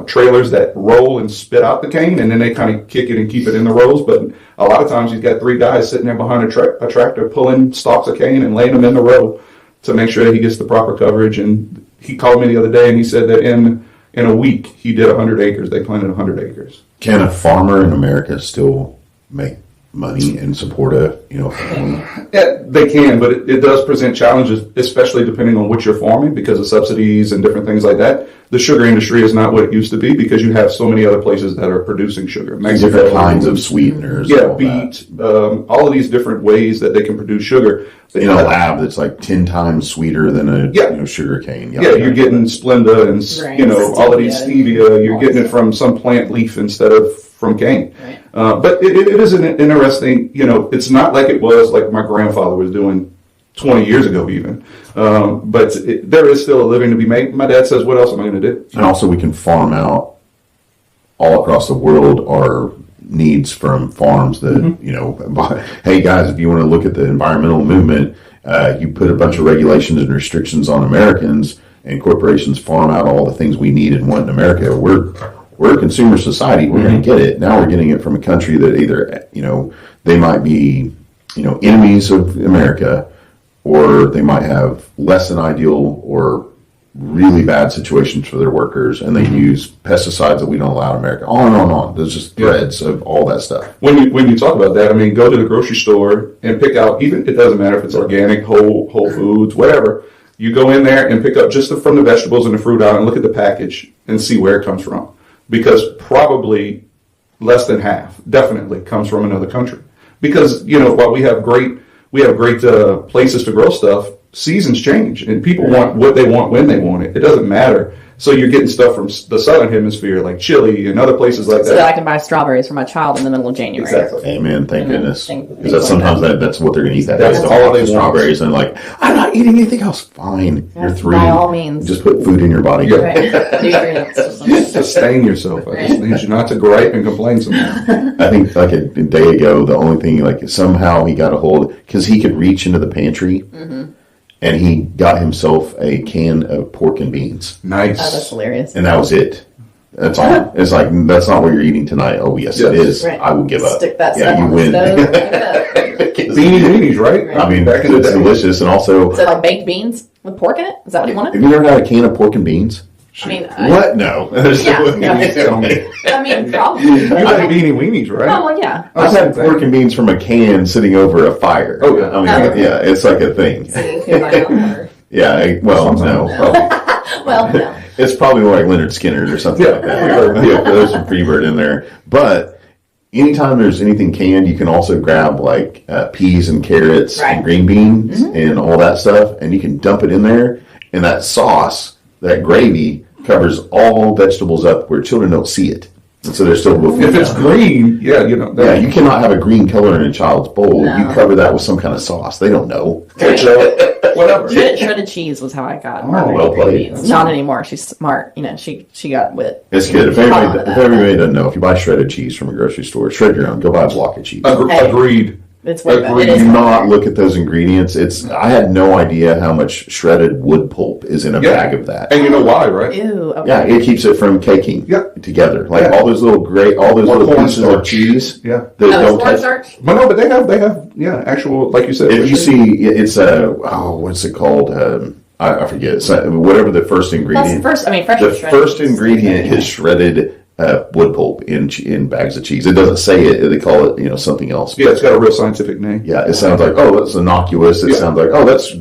Speaker 1: trailers that roll and spit out the cane, and then they kind of kick it and keep it in the rows. But a lot of times he's got 3 guys sitting there behind a tractor pulling stalks of cane and laying them in the row to make sure that he gets the proper coverage. And he called me the other day and he said that in a week he did 100 acres. They planted 100 acres.
Speaker 2: Can a farmer in America still make money and support a,
Speaker 1: Yeah, they can, but it does present challenges, especially depending on what you're farming because of subsidies and different things like that. The sugar industry is not what it used to be because you have so many other places that are producing sugar. Mexico,
Speaker 2: different kinds of sweeteners.
Speaker 1: Yeah, beet, all of these different ways that they can produce sugar.
Speaker 2: In a lab that's like 10 times sweeter than a sugar cane.
Speaker 1: Yeah, you're getting Splenda and all of these stevia. You're getting it from some plant leaf instead of from cane.
Speaker 3: Right.
Speaker 1: But it is an interesting, it's not like it was like my grandfather was doing 20 years ago even. But there is still a living to be made. My dad says, what else am I going to do?
Speaker 2: And also we can farm out all across the world our needs from farms that, hey guys, if you want to look at the environmental movement, you put a bunch of regulations and restrictions on Americans and corporations farm out all the things we need and want in America. We're a consumer society. We're going to get it. Now we're getting it from a country that either, they might be, enemies of America, or they might have less than ideal or really bad situations for their workers, and they use pesticides that we don't allow in America. On and on and on. There's just threads of all that stuff.
Speaker 1: When you talk about that, I mean, go to the grocery store and pick out, even, it doesn't matter if it's organic, whole foods, whatever. You go in there and pick up just from the vegetables and the fruit out and look at the package and see where it comes from. Because probably less than half definitely comes from another country. Because, while we have great places to grow stuff, seasons change and people want what they want when they want it. It doesn't matter. So you're getting stuff from the southern hemisphere like Chile and other places like that.
Speaker 3: So that I can buy strawberries for my child in the middle of January.
Speaker 1: Exactly.
Speaker 2: Amen. Thank goodness. Because sometimes that's what they're going to eat.
Speaker 1: That's all they want.
Speaker 2: Strawberries and like, I'm not eating anything else. Fine. You're 3.
Speaker 3: By all means.
Speaker 2: Just put food in your body.
Speaker 1: Yeah.
Speaker 3: Right.
Speaker 1: Sustain yourself. I just need you not to gripe and complain sometimes.
Speaker 2: I think like a day ago, the only thing like somehow he got a hold, because he could reach into the pantry. Mm-hmm. And he got himself a can of pork and beans.
Speaker 1: Nice.
Speaker 3: Oh, that's hilarious.
Speaker 2: And that was it. That's all. It's like, that's not what you're eating tonight. Oh, yes, it is. Right. I will give up.
Speaker 3: Stick that stuff
Speaker 2: you
Speaker 3: on
Speaker 2: win.
Speaker 3: the stove.
Speaker 1: Beanie weenies, right?
Speaker 2: I mean, back in the day. It's delicious. And also...
Speaker 3: Is it like baked beans with pork in it? Is that what you wanted?
Speaker 2: Have you ever had a can of pork and beans?
Speaker 3: I mean...
Speaker 2: what? No.
Speaker 1: Tell me.
Speaker 3: I mean, probably.
Speaker 1: You had beanie weenies, right?
Speaker 3: Oh, well, yeah.
Speaker 2: I've had pork and beans from a can sitting over a fire.
Speaker 1: Oh, yeah.
Speaker 2: I mean, yeah, it's like a thing. Yeah, well, no.
Speaker 3: Well, no.
Speaker 2: It's probably more like Leonard Skinner's or something like that. Yeah, there's some Freebird in there. But anytime there's anything canned, you can also grab like peas and carrots and green beans and all that stuff, and you can dump it in there. And that sauce, that gravy, covers all vegetables up where children don't see it. And so they're still moving.
Speaker 1: If it's green, you
Speaker 2: cannot have a green color in a child's bowl.
Speaker 3: No.
Speaker 2: You cover that with some kind of sauce. They don't know.
Speaker 1: Whatever.
Speaker 3: Shredded cheese was how I got.
Speaker 2: Well played.
Speaker 3: Not anymore. She's smart. She got wit.
Speaker 2: It's good. If everybody doesn't know, if you buy shredded cheese from a grocery store, shred your own. Go buy a block of cheese.
Speaker 1: Agreed.
Speaker 3: It's way better.
Speaker 2: Do not look at those ingredients. I had no idea how much shredded wood pulp is in a bag of that.
Speaker 1: And you know why, right?
Speaker 3: Ew. Okay.
Speaker 2: Yeah, it keeps it from caking together. Like all those little pieces of cheese.
Speaker 1: Yeah.
Speaker 2: That don't touch.
Speaker 1: But no, but they have actual, like you said.
Speaker 2: If you see, it's what's it called? I forget. It's whatever the first ingredient.
Speaker 3: Fresh
Speaker 2: the first ingredient is shredded wood pulp in bags of cheese. It doesn't say it. They call it, something else.
Speaker 1: Yeah, it's got a real scientific name.
Speaker 2: Yeah, it sounds like, that's innocuous. It sounds like,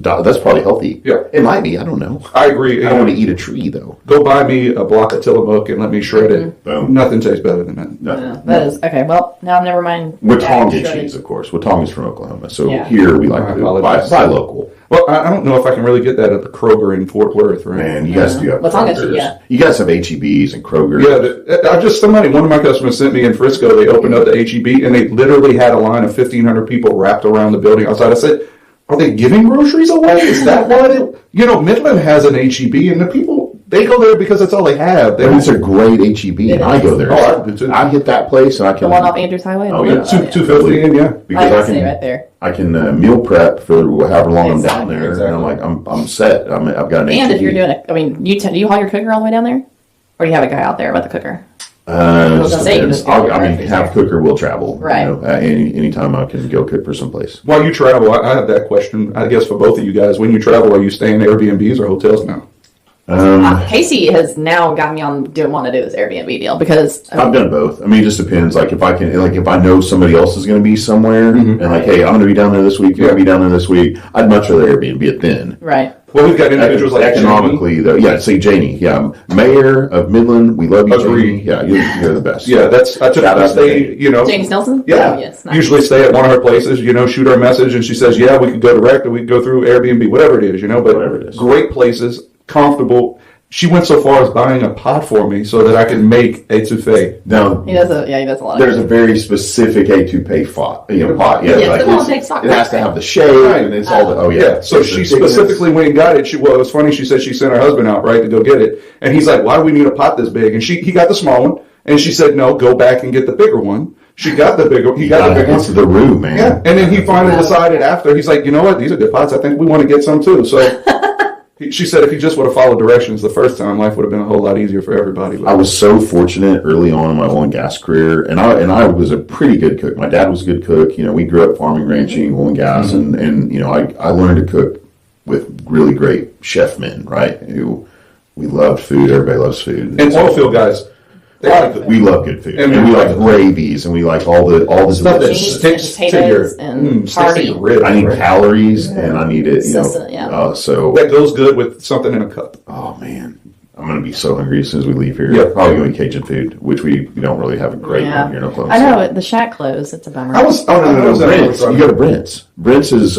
Speaker 2: that's probably healthy.
Speaker 1: Yeah.
Speaker 2: It might be. I don't know.
Speaker 1: I agree.
Speaker 2: I don't want to eat a tree, though.
Speaker 1: Go buy me a block of Tillamook and let me shred it.
Speaker 2: Boom.
Speaker 1: Nothing tastes better than that.
Speaker 2: No.
Speaker 3: That is, okay, well, now never mind.
Speaker 2: Watauga cheese, of course. Watauga's from Oklahoma. So here we like to buy local.
Speaker 1: Well, I don't know if I can really get that at the Kroger in Fort Worth, right?
Speaker 2: Man, you guys do have
Speaker 3: Kroger's.
Speaker 2: You guys have HEBs and Kroger.
Speaker 1: Yeah, one of my customers sent me in Frisco. They opened up the HEB and they literally had a line of 1,500 people wrapped around the building outside. I said, are they giving groceries away? Is that what it? Midland has an HEB and the people, they go there because that's all they have.
Speaker 2: It's a great HEB and I go there.
Speaker 1: Oh, I do too.
Speaker 2: I hit that place and I can...
Speaker 3: The one off Andrews Highway?
Speaker 2: Oh, yeah.
Speaker 1: 250 in, yeah.
Speaker 2: Because
Speaker 3: I can stay right there.
Speaker 2: I can meal prep for however long I'm down there, and I'm like, I'm set. I've got an HEB.
Speaker 3: And if you're doing it, do you haul your cooker all the way down there, or do you have a guy out there with the cooker?
Speaker 2: Have cooker will travel.
Speaker 3: Right.
Speaker 2: Anytime I can go cook for someplace.
Speaker 1: While you travel, I have that question. I guess for both of you guys, when you travel, are you staying in Airbnbs or hotels now?
Speaker 3: Kasey has now got me on want to do this Airbnb deal because
Speaker 2: I've done both. I mean, it just depends. Like if I know somebody else is going to be somewhere, and like, hey, I'm going to be down there this week. You're going to be down there this week. I'd much rather Airbnb it then.
Speaker 3: Right.
Speaker 1: Well, we've got individuals like
Speaker 2: economically, though. Yeah, say Janie. Yeah, Mayor of Midland. We love you, Janie. Yeah, you're the best.
Speaker 1: Yeah, I typically stay.
Speaker 3: Janie Snelson.
Speaker 1: Yeah,
Speaker 3: oh, yes, nice.
Speaker 1: Usually stay at one of her places. Shoot her a message, and she says, "Yeah, we could go direct, or we could go through Airbnb, whatever it is." But
Speaker 2: whatever it is.
Speaker 1: Great places, comfortable. She went so far as buying a pot for me so that I could make etouffee.
Speaker 2: Now
Speaker 3: he does a lot.
Speaker 2: There's a very specific etouffee pot. Pot. Yeah,
Speaker 3: like
Speaker 2: it has to have the shade, and it's all the. Oh yeah.
Speaker 1: So she specifically went and got it. It was funny. She said she sent her husband out to go get it, and he's like, "Why do we need a pot this big?" And he got the small one, and she said, "No, go back and get the bigger one." She got the bigger. He got the bigger one.
Speaker 2: It's the roux, man.
Speaker 1: Yeah, and then he finally decided after. He's like, "You know what? These are good pots. I think we want to get some too." So. She said if he just would have followed directions the first time, life would have been a whole lot easier for everybody.
Speaker 2: I was so fortunate early on in my oil and gas career, and I was a pretty good cook. My dad was a good cook. We grew up farming, ranching, oil and gas, and I learned to cook with really great chef men, right? We loved food. Everybody loves food.
Speaker 1: And oil field guys.
Speaker 2: We love good food, and we like gravies, and we like all the
Speaker 1: stuff that sticks to your
Speaker 3: hearty.
Speaker 2: I need calories, and I need it. So
Speaker 1: that goes good with something in a cup.
Speaker 2: Oh man, I'm going to be so hungry as soon as we leave here. Yeah, probably going to Cajun food, which we don't really have a great one here.
Speaker 3: I know the Shack closed. It's a bummer.
Speaker 2: No, Brent's. You go to Brent's. Brent's is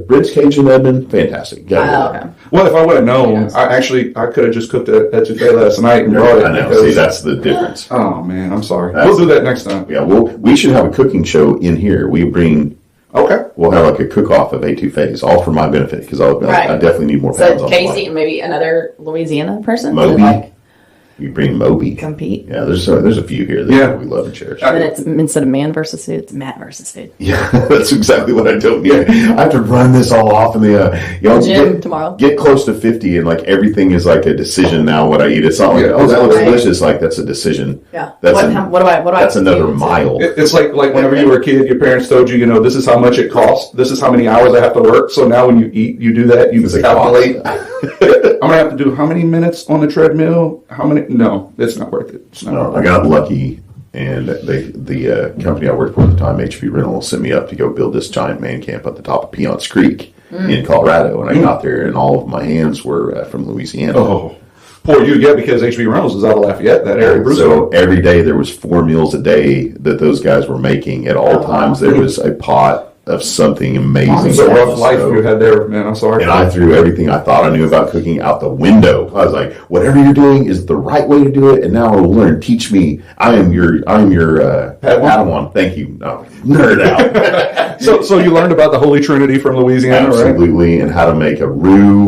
Speaker 2: Brent's Cajun Edmond. Fantastic.
Speaker 3: Okay.
Speaker 1: Well, if I would have known, I could have just cooked it at etouffee last night and brought it.
Speaker 2: I know. See, that's the difference.
Speaker 1: Oh man, I'm sorry. We'll do that next time.
Speaker 2: Yeah, we should have a cooking show in here. We bring.
Speaker 1: Okay.
Speaker 2: We'll have like a cook-off of etouffees, all for my benefit, because I definitely need more pounds.
Speaker 3: So Kasey and maybe another Louisiana person.
Speaker 2: Moby. You bring Moby.
Speaker 3: Compete.
Speaker 2: Yeah, there's a few here that we love and cherish.
Speaker 3: And then it's instead of man versus food, it's Matt versus food.
Speaker 2: Yeah, that's exactly what I do. Yeah, I have to run this all off in the
Speaker 3: gym tomorrow.
Speaker 2: Get close to 50, and like everything is like a decision now. What I eat, it's not like that looks delicious. Like that's a decision.
Speaker 3: Yeah.
Speaker 2: That's
Speaker 3: what do I?
Speaker 2: That's another mile.
Speaker 1: It's like whenever you were a kid, your parents told you, this is how much it costs. This is how many hours I have to work. So now when you eat, you do that. You calculate. I'm gonna have to do how many minutes on the treadmill? How many? No, it's not worth it. It's not worth it.
Speaker 2: I got lucky, and the company I worked for at the time, HV Rental, sent me up to go build this giant man camp at the top of Peons Creek in Colorado. And I got there, and all of my hands were from Louisiana.
Speaker 1: Oh, poor you, because HV Rentals is out of Lafayette, that area.
Speaker 2: So every day there was 4 meals a day that those guys were making. At all times there was a pot of something amazing.
Speaker 1: It's a rough life you had there, man. I'm sorry.
Speaker 2: And I threw everything I thought I knew about cooking out the window. I was like, whatever you're doing is the right way to do it, and now I'll learn. Teach me. I am your Padawan. Thank you. No, nerd out.
Speaker 1: So you learned about the Holy Trinity from Louisiana,
Speaker 2: absolutely,
Speaker 1: right?
Speaker 2: And how to make a roux.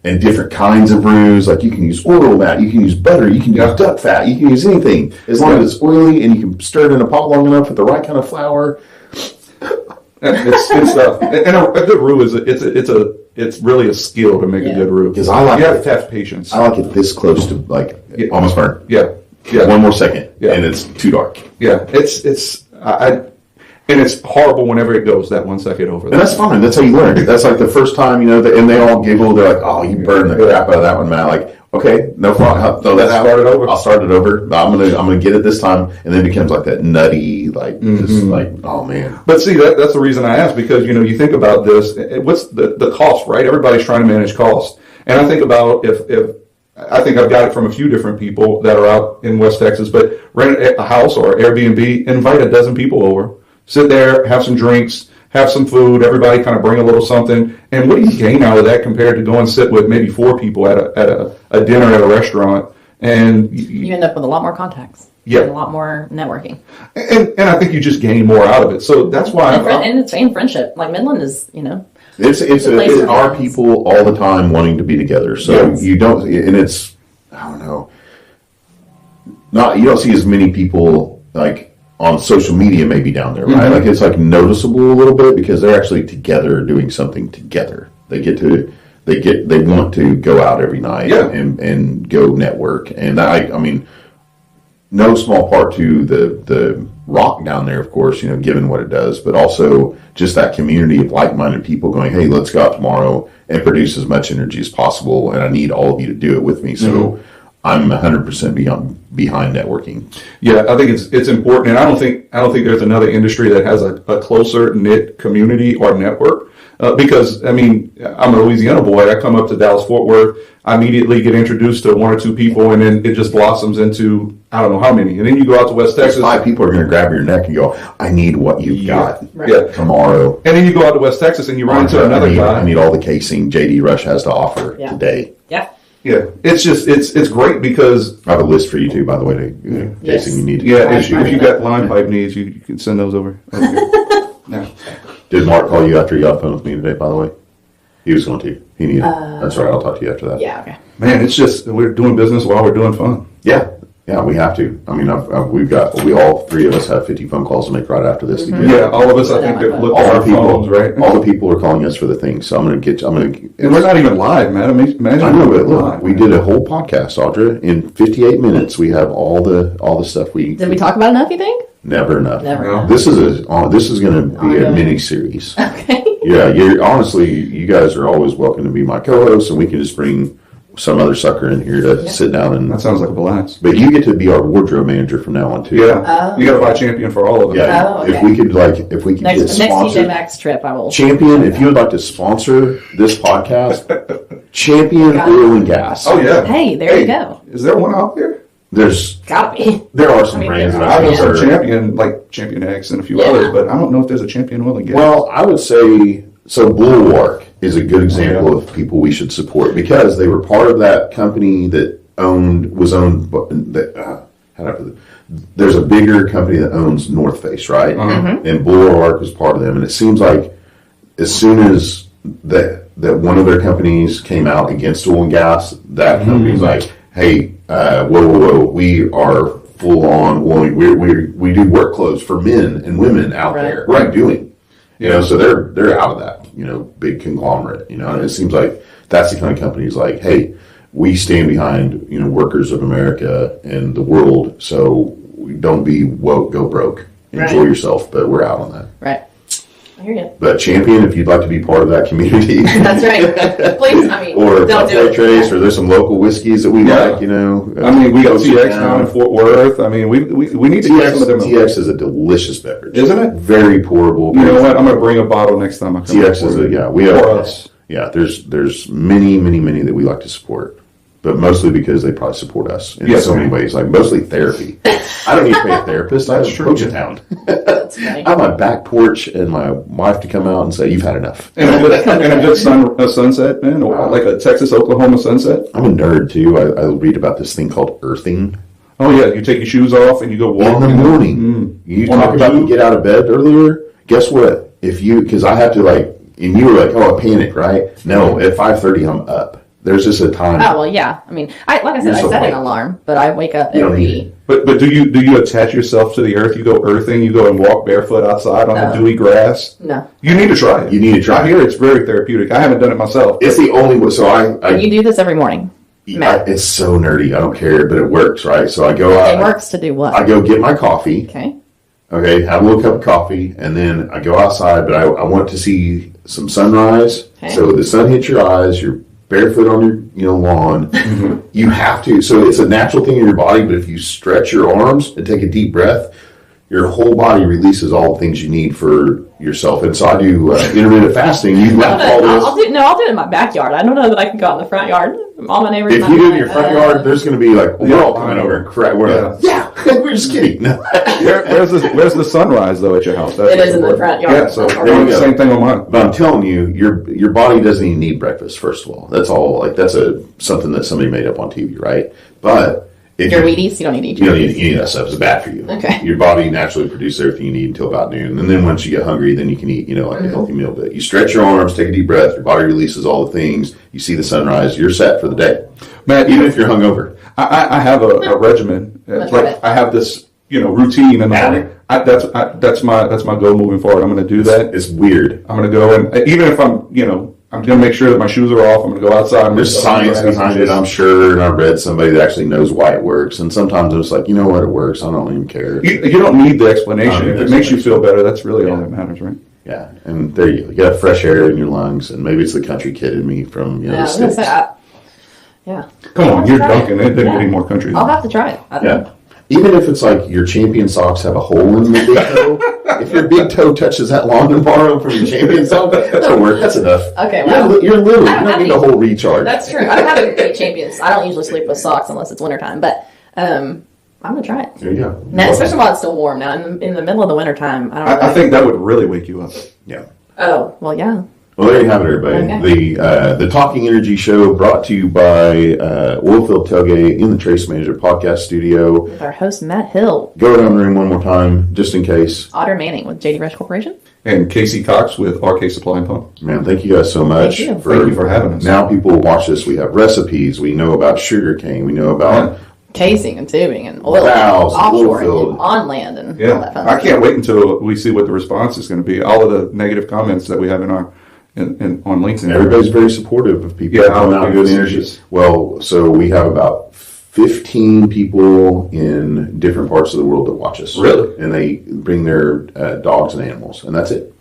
Speaker 2: And different kinds of roux, like you can use oil fat, you can use butter, you can use duck fat, you can use anything as long as it's oily, and you can stir it in a pot long enough with the right kind of flour.
Speaker 1: It's good stuff, and a good roux it's really a skill to make a good roux,
Speaker 2: because
Speaker 1: you have to have patience.
Speaker 2: I like it this close to almost burnt.
Speaker 1: Yeah.
Speaker 2: 1 more second, and it's too dark.
Speaker 1: Yeah, and it's horrible whenever it goes that 1 second over.
Speaker 2: And that's fine. That's how you learn. That's like the first time, and they all giggle. They're like, "Oh, you burned the crap out of that one, man." Like, okay, no problem. I'll start it over. I'm gonna get it this time, and then it becomes like that nutty, just like, oh man.
Speaker 1: But see, that's the reason I asked, because you think about this. What's the cost, right? Everybody's trying to manage cost, and I think about if I think I've got it from a few different people that are out in West Texas, but rent a house or Airbnb, invite a dozen people over, sit there, have some drinks, have some food, everybody kind of bring a little something. And what do you gain out of that compared to go and sit with maybe 4 people at a dinner at a restaurant? And
Speaker 3: you end up with a lot more contacts.
Speaker 1: Yeah.
Speaker 3: And a lot more networking.
Speaker 1: And I think you just gain more out of it. So that's why
Speaker 3: and it's friendship. Like Midland is,
Speaker 2: It's our people all the time wanting to be together. So you don't, and it's, I don't know, you don't see as many people like on social media maybe down there, right? Like it's like noticeable a little bit because they're actually together doing something together. They want to go out every night and go network. And I mean, no small part to the rock down there, of course, given what it does, but also just that community of like-minded people going, hey, let's go out tomorrow and produce as much energy as possible, and I need all of you to do it with me. So I'm 100% behind networking.
Speaker 1: Yeah, I think it's important, and I don't think there's another industry that has a closer knit community or network. Because I mean, I'm a Louisiana boy. I come up to Dallas Fort Worth. I immediately get introduced to one or two people, and then it just blossoms into I don't know how many. And then you go out to West Texas.
Speaker 2: 5 people are going to grab your neck and go, "I need what you've got tomorrow."
Speaker 1: And then you go out to West Texas and you run into another guy.
Speaker 2: I need all the casing JD Rush has to offer today.
Speaker 3: Yeah.
Speaker 1: Yeah, it's just it's great because
Speaker 2: I have a list for you too, by the way. Casing you need.
Speaker 1: If you got line pipe needs, you can send those over. Yeah.
Speaker 2: Did Mark call you after he got on the phone with me today, by the way? He was going to. He needed. That's right. I'll talk to you after that.
Speaker 3: Yeah, okay.
Speaker 1: Man, it's just, we're doing business while we're doing fun.
Speaker 2: Yeah, we have to. I mean, we all 3 of us have 50 phone calls to make right after this. To get
Speaker 1: Yeah, all of us, I think, that look at our phones, right?
Speaker 2: All the people are calling us for the thing. So I'm going to.
Speaker 1: And we're not even live, man. Imagine.
Speaker 2: I know, but look, we did a whole podcast, Audra. In 58 minutes, we have all the stuff we.
Speaker 3: Did we talk about enough, you think?
Speaker 2: Never enough.
Speaker 3: Enough.
Speaker 2: This is going to be a mini series.
Speaker 3: Okay.
Speaker 2: Yeah, honestly, you guys are always welcome to be my co-host, and we can just bring some other sucker in here to sit down and.
Speaker 1: That sounds like a blast.
Speaker 2: But you get to be our wardrobe manager from now on too.
Speaker 1: Yeah, you got to buy Champion for all of them.
Speaker 2: Yeah,
Speaker 3: okay.
Speaker 2: if we could
Speaker 3: next
Speaker 2: get sponsored.
Speaker 3: TJ Maxx trip, I will.
Speaker 2: Champion, if you would like to sponsor this podcast, Champion Oil and Gas.
Speaker 1: Oh yeah.
Speaker 3: Hey, there you go.
Speaker 1: Is there one out there?
Speaker 2: There's
Speaker 3: gotta be.
Speaker 2: There are some brands that
Speaker 1: I know some
Speaker 2: are
Speaker 1: Champion, like Champion X and a few others, but I don't know if there's a Champion Oil and Gas.
Speaker 2: Well, I would say so. Bulwark is a good example of people we should support because they were part of that company that was owned. There's a bigger company that owns North Face, right? And Bulwark was part of them. And it seems like as soon as that one of their companies came out against oil and gas, that company's like, hey, whoa, we are full on. We do work clothes for men and women out there. What are you doing? So they're out of that, big conglomerate, and it seems like that's the kind of companies like, hey, we stand behind, workers of America and the world. So we don't be woke, go broke, enjoy yourself, but we're out on that.
Speaker 3: Right. I hear you.
Speaker 2: But Champion, if you'd like to be part of that community.
Speaker 3: That's right. Please, I mean,
Speaker 2: or
Speaker 3: don't do it.
Speaker 2: Trace, or there's some local whiskeys that we like,
Speaker 1: I mean, we got TX down in Fort Worth. I mean, we need to get some of them.
Speaker 2: TX is a delicious beverage.
Speaker 1: Isn't it?
Speaker 2: Very pourable.
Speaker 1: You know what? I'm going to bring a bottle next time I come.
Speaker 2: TX is we have, there's many that we like to support. But mostly because they probably support us in so many ways, like mostly therapy. I don't need to pay a therapist. I have a coach in town.
Speaker 3: That's funny.
Speaker 2: I have my back porch and my wife to come out and say, "You've had enough."
Speaker 1: And a good sunset, man, or like a Texas, Oklahoma sunset.
Speaker 2: I'm a nerd too. I read about this thing called earthing.
Speaker 1: Oh yeah, you take your shoes off and you go walk
Speaker 2: in the morning. You talk about you get out of bed earlier. Guess what? Because I have to and you were like, "Oh, I panic," right? No, at 5:30 I'm up. There's just a time.
Speaker 3: Oh well, yeah. I mean, I set an alarm, but I wake up every.
Speaker 1: But do you attach yourself to the earth? You go earthing. You go and walk barefoot outside on the dewy grass.
Speaker 3: No.
Speaker 1: You need to try it.
Speaker 2: You need to try.
Speaker 1: I hear it's very therapeutic. I haven't done it myself.
Speaker 2: It's the only way. So
Speaker 3: you do this every morning.
Speaker 2: It's so nerdy. I don't care, but it works, right? So I go out.
Speaker 3: It works to do what?
Speaker 2: I go get my coffee.
Speaker 3: Okay,
Speaker 2: have a little cup of coffee, and then I go outside. But I want to see some sunrise. Okay. So the sun hits your eyes. You're barefoot on your lawn. You have to. So it's a natural thing in your body, but if you stretch your arms and take a deep breath, your whole body releases all the things you need for yourself. And so I do intermittent fasting.
Speaker 3: I'll do it in my backyard. I don't know that I can go out in the front yard. All my neighbors.
Speaker 2: If you do it in your front yard, there's going to be we're all coming over and crack. We're we're just kidding. No.
Speaker 1: Where's the sunrise though at your house?
Speaker 3: It is in the front yard.
Speaker 1: Yeah, so the same thing on mine.
Speaker 2: But I'm telling you, your body doesn't even need breakfast. First of all, that's all. That's something that somebody made up on TV, right? But if
Speaker 3: your Wheaties, you don't need to eat.
Speaker 2: You don't need any of that stuff. It's bad for you.
Speaker 3: Okay.
Speaker 2: Your body naturally produces everything you need until about noon, and then once you get hungry, then you can eat, a healthy meal. But you stretch your arms, take a deep breath. Your body releases all the things. You see the sunrise. You're set for the day. Man, even if you're hungover.
Speaker 1: I have a regimen. I have this, routine in the morning. That's my goal moving forward. I'm going to do that.
Speaker 2: It's weird.
Speaker 1: I'm going to go and even if I'm, I'm going to make sure that my shoes are off. I'm going to go outside.
Speaker 2: There's science behind it, I'm sure, and I've read somebody that actually knows why it works. And sometimes it's like, you know what, it works. I don't even care.
Speaker 1: You don't need the explanation. If it makes you feel better, that's really all that matters, right?
Speaker 2: Yeah, and there you go. You got fresh air in your lungs, and maybe it's the country kid in me from
Speaker 3: I was gonna
Speaker 2: the States.
Speaker 3: say, yeah.
Speaker 1: Come on, you're dunking. It didn't get any more country.
Speaker 3: I'll have to try it. I don't know.
Speaker 2: Even if it's like your champion socks have a hole in the big toe, if your big toe touches that long and borrow from your champion sock, that'll work. That's enough.
Speaker 3: Okay, well,
Speaker 2: you're little. You don't need a whole recharge.
Speaker 3: That's true. I don't have any big champions. I don't usually sleep with socks unless it's wintertime, but I'm gonna try it.
Speaker 2: There you go.
Speaker 3: Now, especially while it's still warm. Now, in the middle of the wintertime,
Speaker 1: I think that would really wake you up.
Speaker 2: Yeah.
Speaker 3: Oh, well, yeah.
Speaker 2: Well, there you have it, everybody.
Speaker 3: Okay.
Speaker 2: The Talking Energy Show brought to you by Oilfield Tailgate in the Trace Manager podcast studio.
Speaker 3: With our host, Matt Hill.
Speaker 2: Go down the room one more time, just in case.
Speaker 3: Audra Manning with JD Rush Corporation.
Speaker 1: And Kasey Cox with RK Supply and Pump.
Speaker 2: Man, thank you guys so much.
Speaker 3: Thank you.
Speaker 1: Thank you for having us.
Speaker 2: Now people watch this. We have recipes. We know about sugarcane. We know about
Speaker 3: Casing and tubing and oil,
Speaker 2: valves,
Speaker 3: offshore
Speaker 2: oil
Speaker 3: and on land and all that
Speaker 1: Yeah,
Speaker 3: fun
Speaker 1: I
Speaker 3: stuff.
Speaker 1: can't wait until we see what the response is going to be. All of the negative comments that we have in our on LinkedIn.
Speaker 2: Everybody's very supportive of people
Speaker 1: Yeah,
Speaker 2: coming
Speaker 1: how
Speaker 2: out
Speaker 1: good
Speaker 2: good
Speaker 1: it
Speaker 2: energy.
Speaker 1: is.
Speaker 2: Well, so we have about 15 people in different parts of the world that watch us.
Speaker 1: Really?
Speaker 2: And they bring their dogs and animals, and that's it.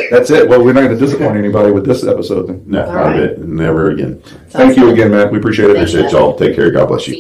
Speaker 1: That's it. Well, we're not going to disappoint anybody with this episode then.
Speaker 2: No,
Speaker 3: All
Speaker 2: not a
Speaker 3: right.
Speaker 2: bit. Never again.
Speaker 1: Thank you again, Matt. We appreciate it.
Speaker 3: Thanks,
Speaker 2: Appreciate y'all. Take care. God bless you.